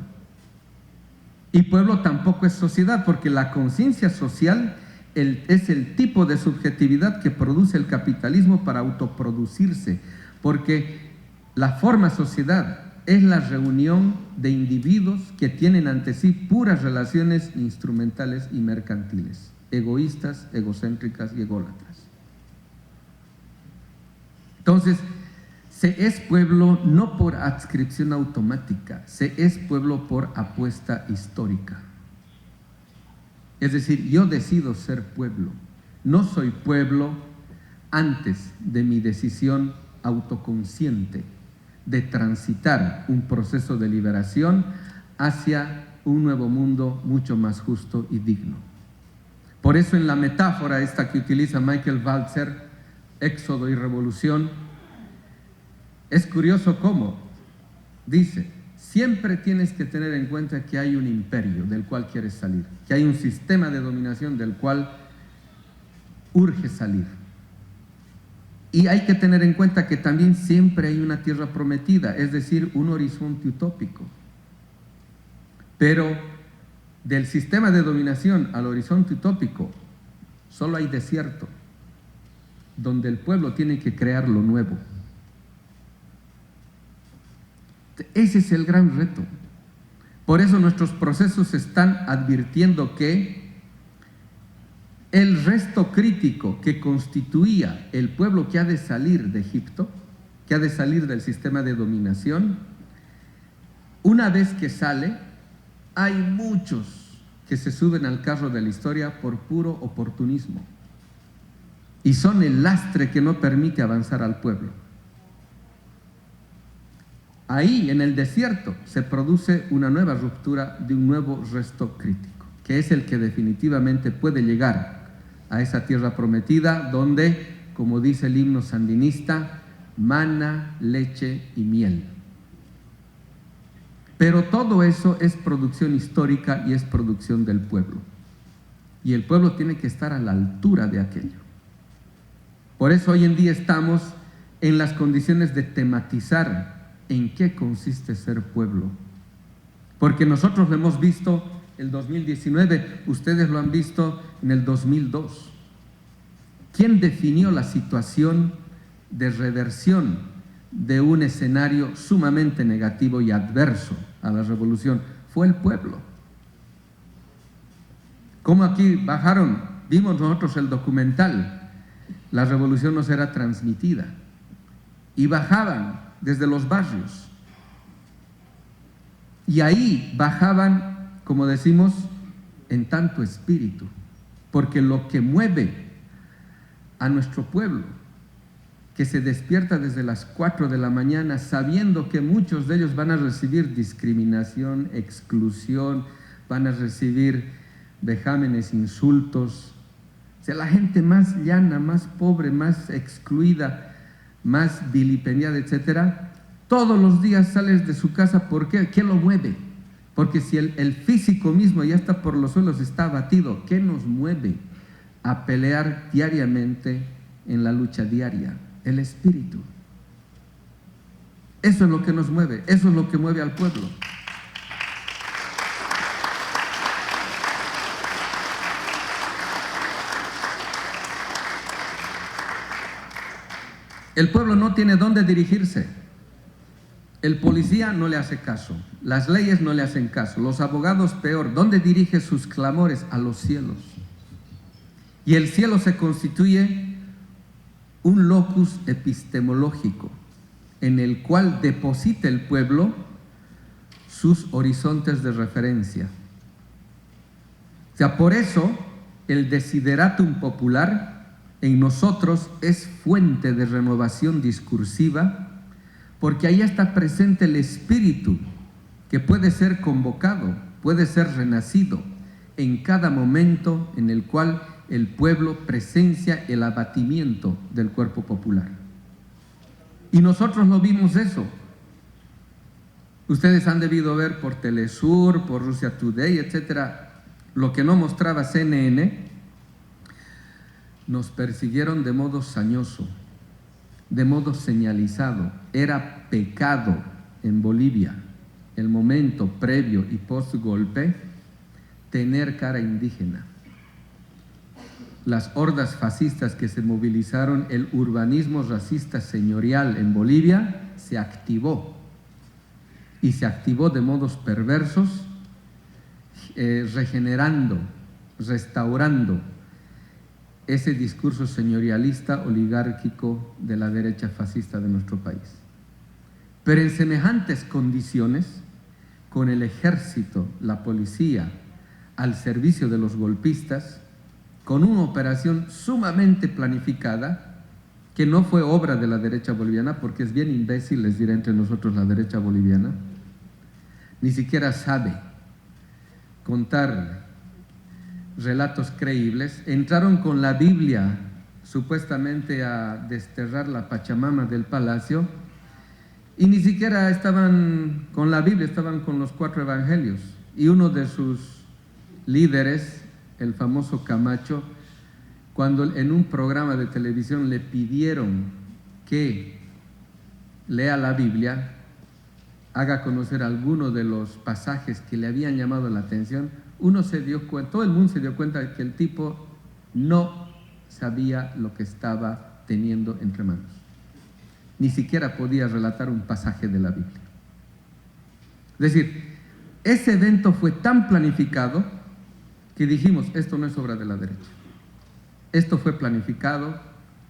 Y pueblo tampoco es sociedad, porque la conciencia social es el tipo de subjetividad que produce el capitalismo para autoproducirse, porque la forma sociedad es la reunión de individuos que tienen ante sí puras relaciones instrumentales y mercantiles, egoístas, egocéntricas y ególatras. Entonces, se es pueblo no por adscripción automática, se es pueblo por apuesta histórica. Es decir, yo decido ser pueblo, no soy pueblo antes de mi decisión autoconsciente de transitar un proceso de liberación hacia un nuevo mundo mucho más justo y digno. Por eso en la metáfora esta que utiliza Michael Walzer, éxodo y revolución, es curioso cómo dice, siempre tienes que tener en cuenta que hay un imperio del cual quieres salir, que hay un sistema de dominación del cual urge salir. Y hay que tener en cuenta que también siempre hay una tierra prometida, es decir, un horizonte utópico. Pero del sistema de dominación al horizonte utópico solo hay desierto, donde el pueblo tiene que crear lo nuevo. Ese es el gran reto. Por eso nuestros procesos están advirtiendo que el resto crítico que constituía el pueblo que ha de salir de Egipto, que ha de salir del sistema de dominación, una vez que sale, hay muchos que se suben al carro de la historia por puro oportunismo y son el lastre que no permite avanzar al pueblo. Ahí, en el desierto, se produce una nueva ruptura de un nuevo resto crítico, que es el que definitivamente puede llegar a esa tierra prometida donde, como dice el himno sandinista, mana, leche y miel. Pero todo eso es producción histórica y es producción del pueblo. Y el pueblo tiene que estar a la altura de aquello. Por eso hoy en día estamos en las condiciones de tematizar en qué consiste ser pueblo. Porque nosotros lo hemos visto el 2019, ustedes lo han visto en el 2002. ¿Quién definió la situación de reversión de un escenario sumamente negativo y adverso a la revolución? Fue el pueblo. Como aquí bajaron, vimos nosotros el documental, la revolución no será transmitida, y bajaban desde los barrios, y ahí bajaban, como decimos, en tanto espíritu, porque lo que mueve a nuestro pueblo, que se despierta desde las 4 de la mañana sabiendo que muchos de ellos van a recibir discriminación, exclusión, van a recibir vejámenes, insultos. O sea, la gente más llana, más pobre, más excluida, más vilipendiada, etcétera, todos los días sales de su casa. ¿Por qué? ¿Qué lo mueve? Porque si el físico mismo ya está por los suelos, está abatido, ¿qué nos mueve a pelear diariamente en la lucha diaria? El espíritu. Eso es lo que nos mueve, eso es lo que mueve al pueblo. El pueblo no tiene dónde dirigirse. El policía no le hace caso, las leyes no le hacen caso, los abogados peor. ¿Dónde dirige sus clamores? A los cielos. Y el cielo se constituye un locus epistemológico en el cual deposita el pueblo sus horizontes de referencia. O sea, por eso el desideratum popular en nosotros es fuente de renovación discursiva, porque ahí está presente el espíritu que puede ser convocado, puede ser renacido en cada momento en el cual el pueblo presencia el abatimiento del cuerpo popular. Y nosotros no vimos eso. Ustedes han debido ver por Telesur, por Russia Today, etcétera, lo que no mostraba CNN. Nos persiguieron de modo sañoso, de modo señalizado. Era pecado en Bolivia, el momento previo y post-golpe, tener cara indígena. Las hordas fascistas que se movilizaron, el urbanismo racista señorial en Bolivia se activó. Y se activó de modos perversos, regenerando, restaurando ese discurso señorialista oligárquico de la derecha fascista de nuestro país. Pero en semejantes condiciones, con el ejército, la policía, al servicio de los golpistas, con una operación sumamente planificada, que no fue obra de la derecha boliviana, porque es bien imbécil, les diré entre nosotros, la derecha boliviana, ni siquiera sabe contar relatos creíbles. Entraron con la Biblia supuestamente a desterrar la Pachamama del palacio, y ni siquiera estaban con la Biblia, estaban con los 4 evangelios. Y uno de sus líderes, el famoso Camacho, cuando en un programa de televisión le pidieron que lea la Biblia, haga conocer alguno de los pasajes que le habían llamado la atención, uno se dio cuenta, todo el mundo se dio cuenta de que el tipo no sabía lo que estaba teniendo entre manos. Ni siquiera podía relatar un pasaje de la Biblia. Es decir, ese evento fue tan planificado que dijimos, esto no es obra de la derecha. Esto fue planificado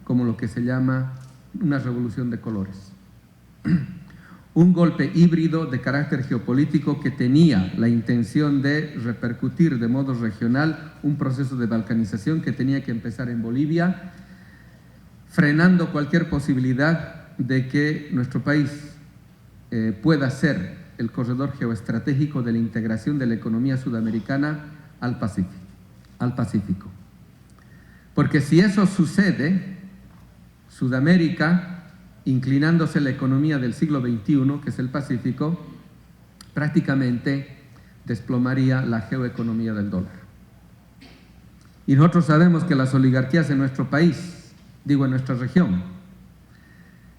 como lo que se llama una revolución de colores. Un golpe híbrido de carácter geopolítico que tenía la intención de repercutir de modo regional un proceso de balcanización que tenía que empezar en Bolivia, frenando cualquier posibilidad de que nuestro país pueda ser el corredor geoestratégico de la integración de la economía sudamericana al Pacífico. Porque si eso sucede, Sudamérica, inclinándose la economía del siglo XXI, que es el Pacífico, prácticamente desplomaría la geoeconomía del dólar. Y nosotros sabemos que las oligarquías en nuestro país, digo en nuestra región,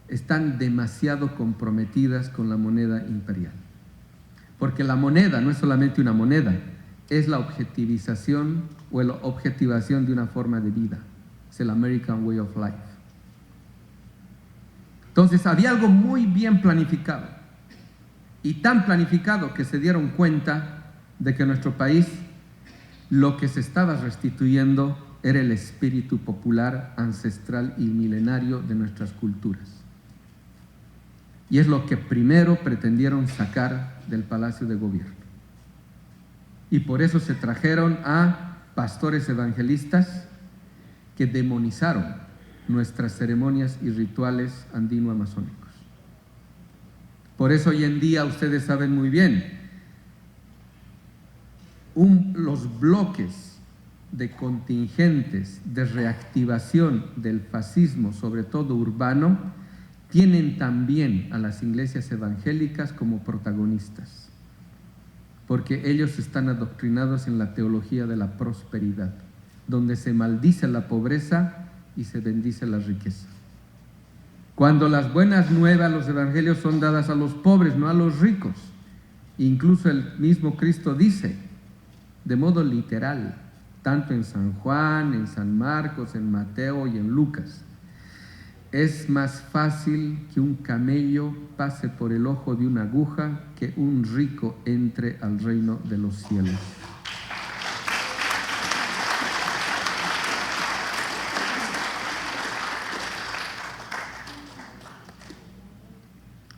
están demasiado comprometidas con la moneda imperial. Porque la moneda no es solamente una moneda, es la objetivización o la objetivación de una forma de vida. Es el American Way of Life. Entonces había algo muy bien planificado, y tan planificado que se dieron cuenta de que en nuestro país lo que se estaba restituyendo era el espíritu popular, ancestral y milenario de nuestras culturas. Y es lo que primero pretendieron sacar del Palacio de Gobierno. Y por eso se trajeron a pastores evangelistas que demonizaron nuestras ceremonias y rituales andino-amazónicos. Por eso hoy en día ustedes saben muy bien, los bloques de contingentes de reactivación del fascismo, sobre todo urbano, tienen también a las iglesias evangélicas como protagonistas, porque ellos están adoctrinados en la teología de la prosperidad, donde se maldice la pobreza y se bendice la riqueza. Cuando las buenas nuevas, los evangelios, son dadas a los pobres, no a los ricos. Incluso el mismo Cristo dice, de modo literal, tanto en San Juan, en San Marcos, en Mateo y en Lucas, es más fácil que un camello pase por el ojo de una aguja que un rico entre al reino de los cielos.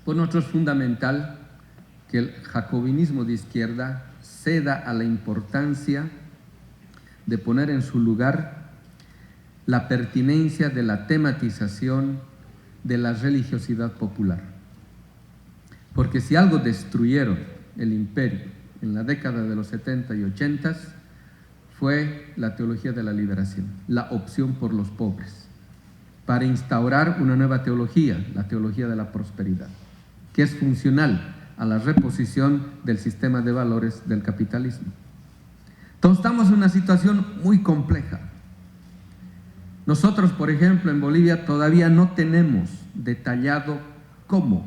Por nosotros es fundamental que el jacobinismo de izquierda ceda a la importancia de poner en su lugar la pertinencia de la tematización de la religiosidad popular. Porque si algo destruyeron el imperio en la década de los 70 y 80 fue la teología de la liberación, la opción por los pobres, para instaurar una nueva teología, la teología de la prosperidad, que es funcional a la reposición del sistema de valores del capitalismo. Entonces estamos en una situación muy compleja. Nosotros, por ejemplo, en Bolivia todavía no tenemos detallado cómo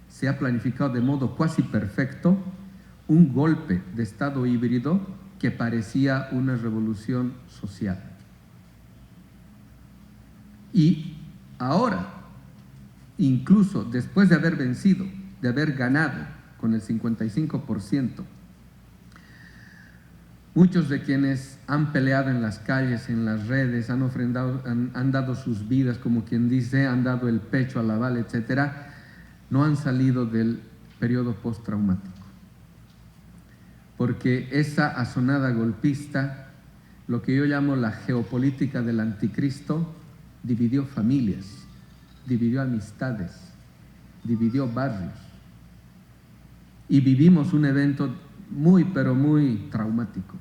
se ha planificado de modo cuasi perfecto un golpe de Estado híbrido que parecía una revolución social. Y ahora, incluso después de haber vencido, de haber ganado con el 55%, muchos de quienes han peleado en las calles, en las redes, han ofrendado, han dado sus vidas, como quien dice, han dado el pecho a la bala, etcétera, no han salido del periodo postraumático. Porque esa asonada golpista, lo que yo llamo la geopolítica del anticristo, dividió familias, dividió amistades, dividió barrios. Y vivimos un evento muy, pero muy traumático.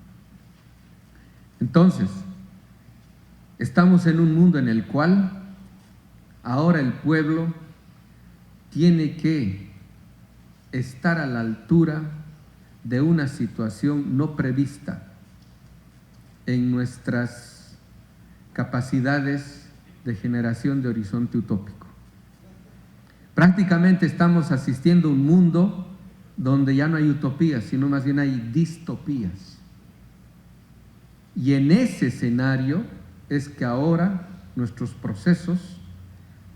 Entonces, estamos en un mundo en el cual ahora el pueblo tiene que estar a la altura de una situación no prevista en nuestras capacidades de generación de horizonte utópico. Prácticamente estamos asistiendo a un mundo donde ya no hay utopías, sino más bien hay distopías. Y en ese escenario es que ahora nuestros procesos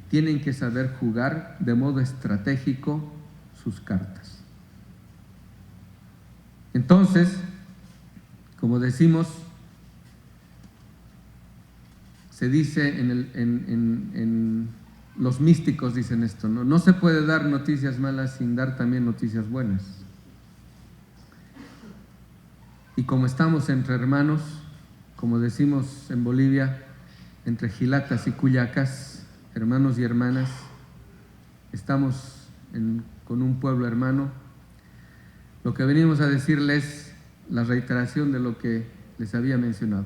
tienen que saber jugar de modo estratégico sus cartas. Entonces, como decimos, se dice en los místicos dicen esto, ¿no? No se puede dar noticias malas sin dar también noticias buenas. Y como estamos entre hermanos, como decimos en Bolivia, entre gilatas y cuyacas, hermanos y hermanas, estamos con un pueblo hermano. Lo que venimos a decirles, la reiteración de lo que les había mencionado.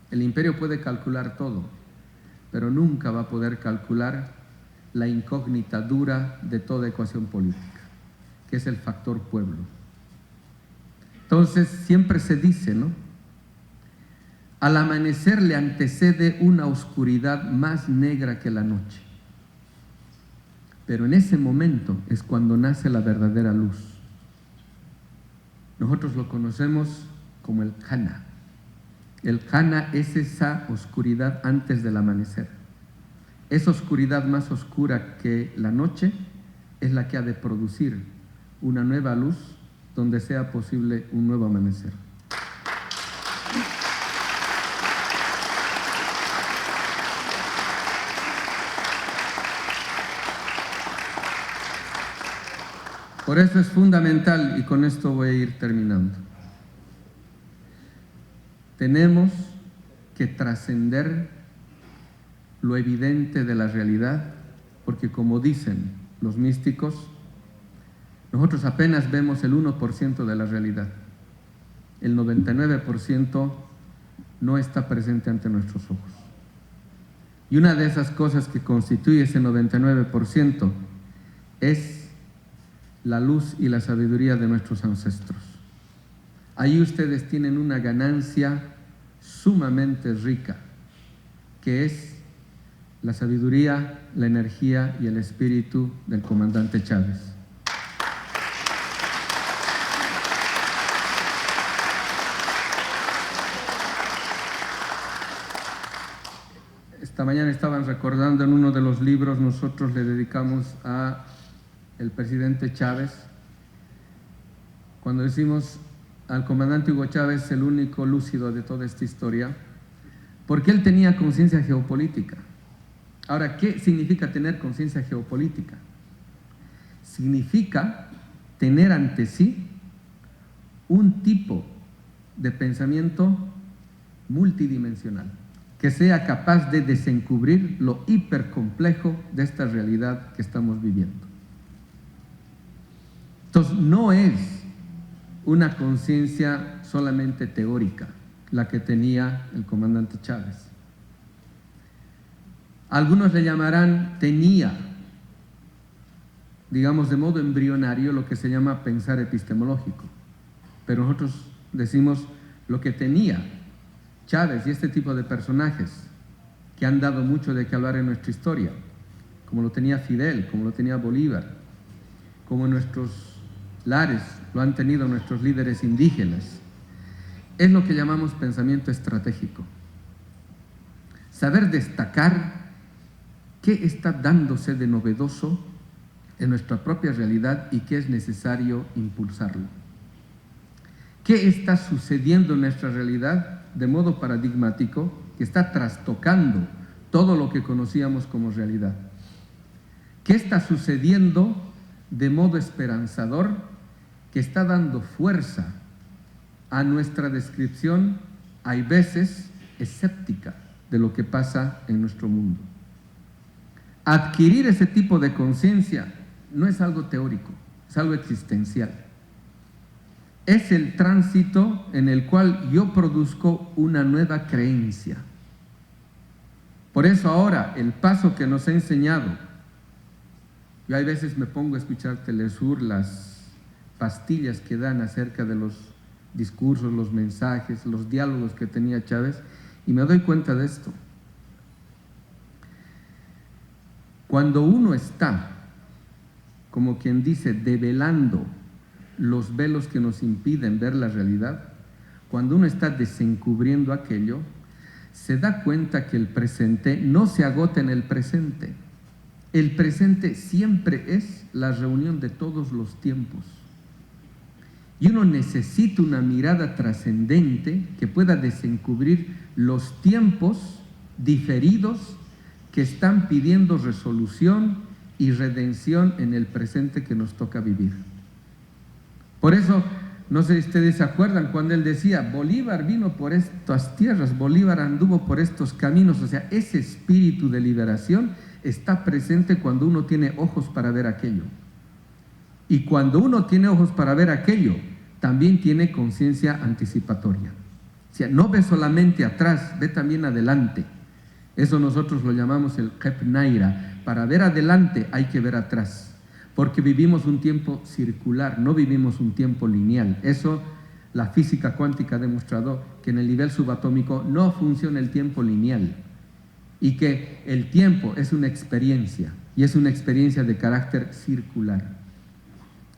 El imperio puede calcular todo, pero nunca va a poder calcular la incógnita dura de toda ecuación política, que es el factor pueblo. Entonces, siempre se dice, ¿no? Al amanecer le antecede una oscuridad más negra que la noche. Pero en ese momento es cuando nace la verdadera luz. Nosotros lo conocemos como el Jana. El Jana es esa oscuridad antes del amanecer. Esa oscuridad más oscura que la noche es la que ha de producir una nueva luz donde sea posible un nuevo amanecer. Por eso es fundamental, y con esto voy a ir terminando, tenemos que trascender lo evidente de la realidad, porque como dicen los místicos, nosotros apenas vemos el 1% de la realidad. El 99% no está presente ante nuestros ojos. Y una de esas cosas que constituye ese 99% es la luz y la sabiduría de nuestros ancestros. Ahí ustedes tienen una ganancia sumamente rica, que es la sabiduría, la energía y el espíritu del comandante Chávez. Esta mañana estaban recordando en uno de los libros, nosotros le dedicamos a el presidente Chávez, cuando decimos al comandante Hugo Chávez el único lúcido de toda esta historia, porque él tenía conciencia geopolítica. Ahora, ¿qué significa tener conciencia geopolítica? Significa tener ante sí un tipo de pensamiento multidimensional, que sea capaz de desencubrir lo hipercomplejo de esta realidad que estamos viviendo. Entonces, no es una conciencia solamente teórica la que tenía el comandante Chávez. Algunos le llamarán, tenía, digamos de modo embrionario, lo que se llama pensar epistemológico. Pero nosotros decimos lo que tenía Chávez y este tipo de personajes que han dado mucho de qué hablar en nuestra historia, como lo tenía Fidel, como lo tenía Bolívar, como en nuestros lares lo han tenido nuestros líderes indígenas, es lo que llamamos pensamiento estratégico. Saber destacar qué está dándose de novedoso en nuestra propia realidad y qué es necesario impulsarlo. ¿Qué está sucediendo en nuestra realidad de modo paradigmático que está trastocando todo lo que conocíamos como realidad? ¿Qué está sucediendo de modo esperanzador que está dando fuerza a nuestra descripción, hay veces escéptica, de lo que pasa en nuestro mundo? Adquirir ese tipo de conciencia no es algo teórico, es algo existencial. Es el tránsito en el cual yo produzco una nueva creencia. Por eso ahora el paso que nos ha enseñado, yo hay veces me pongo a escuchar Telesur, las pastillas que dan acerca de los discursos, los mensajes, los diálogos que tenía Chávez, y me doy cuenta de esto. Cuando uno está, como quien dice, develando los velos que nos impiden ver la realidad, cuando uno está desencubriendo aquello, se da cuenta que el presente no se agota en el presente. El presente siempre es la reunión de todos los tiempos. Y uno necesita una mirada trascendente que pueda desencubrir los tiempos diferidos que están pidiendo resolución y redención en el presente que nos toca vivir. Por eso, no sé si ustedes se acuerdan cuando él decía, Bolívar vino por estas tierras, Bolívar anduvo por estos caminos. O sea, ese espíritu de liberación está presente cuando uno tiene ojos para ver aquello. Y cuando uno tiene ojos para ver aquello, también tiene conciencia anticipatoria. O sea, no ve solamente atrás, ve también adelante. Eso nosotros lo llamamos el Kep Naira. Para ver adelante hay que ver atrás, porque vivimos un tiempo circular, no vivimos un tiempo lineal. Eso la física cuántica ha demostrado, que en el nivel subatómico no funciona el tiempo lineal y que el tiempo es una experiencia, y es una experiencia de carácter circular.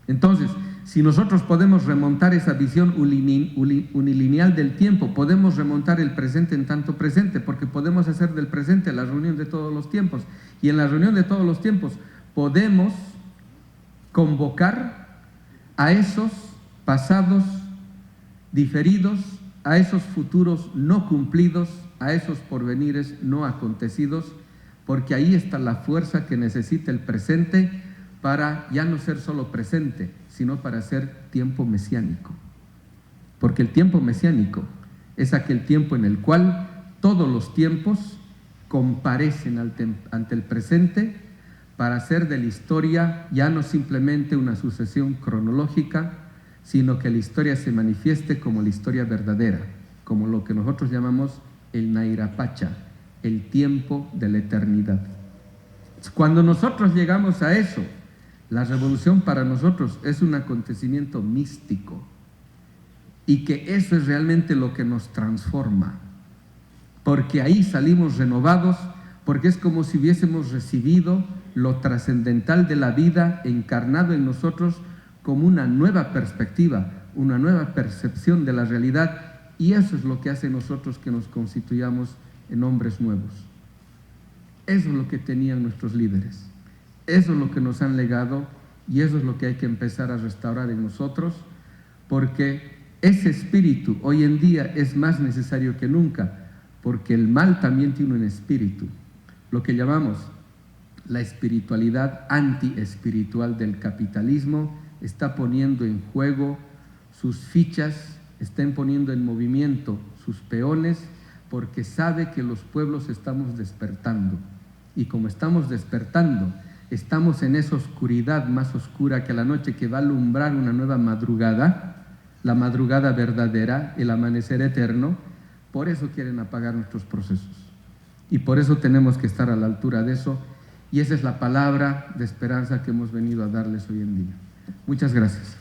Entonces, si nosotros podemos remontar esa visión unilineal del tiempo, podemos remontar el presente en tanto presente, porque podemos hacer del presente la reunión de todos los tiempos, y en la reunión de todos los tiempos podemos convocar a esos pasados diferidos, a esos futuros no cumplidos, a esos porvenires no acontecidos, porque ahí está la fuerza que necesita el presente para ya no ser solo presente, sino para ser tiempo mesiánico. Porque el tiempo mesiánico es aquel tiempo en el cual todos los tiempos comparecen ante el presente para hacer de la historia ya no simplemente una sucesión cronológica, sino que la historia se manifieste como la historia verdadera, como lo que nosotros llamamos el Nairapacha, el tiempo de la eternidad. Cuando nosotros llegamos a eso, la revolución para nosotros es un acontecimiento místico, y que eso es realmente lo que nos transforma, porque ahí salimos renovados, porque es como si hubiésemos recibido lo trascendental de la vida encarnado en nosotros como una nueva perspectiva, una nueva percepción de la realidad, y eso es lo que hace nosotros que nos constituyamos en hombres nuevos. Eso es lo que tenían nuestros líderes, eso es lo que nos han legado, y eso es lo que hay que empezar a restaurar en nosotros, porque ese espíritu hoy en día es más necesario que nunca, porque el mal también tiene un espíritu, lo que llamamos la espiritualidad antiespiritual del capitalismo, está poniendo en juego sus fichas, estén poniendo en movimiento sus peones, porque sabe que los pueblos estamos despertando. Y como estamos despertando, estamos en esa oscuridad más oscura que la noche, que va a alumbrar una nueva madrugada, la madrugada verdadera, el amanecer eterno. Por eso quieren apagar nuestros procesos. Y por eso tenemos que estar a la altura de eso. Y esa es la palabra de esperanza que hemos venido a darles hoy en día. Muchas gracias.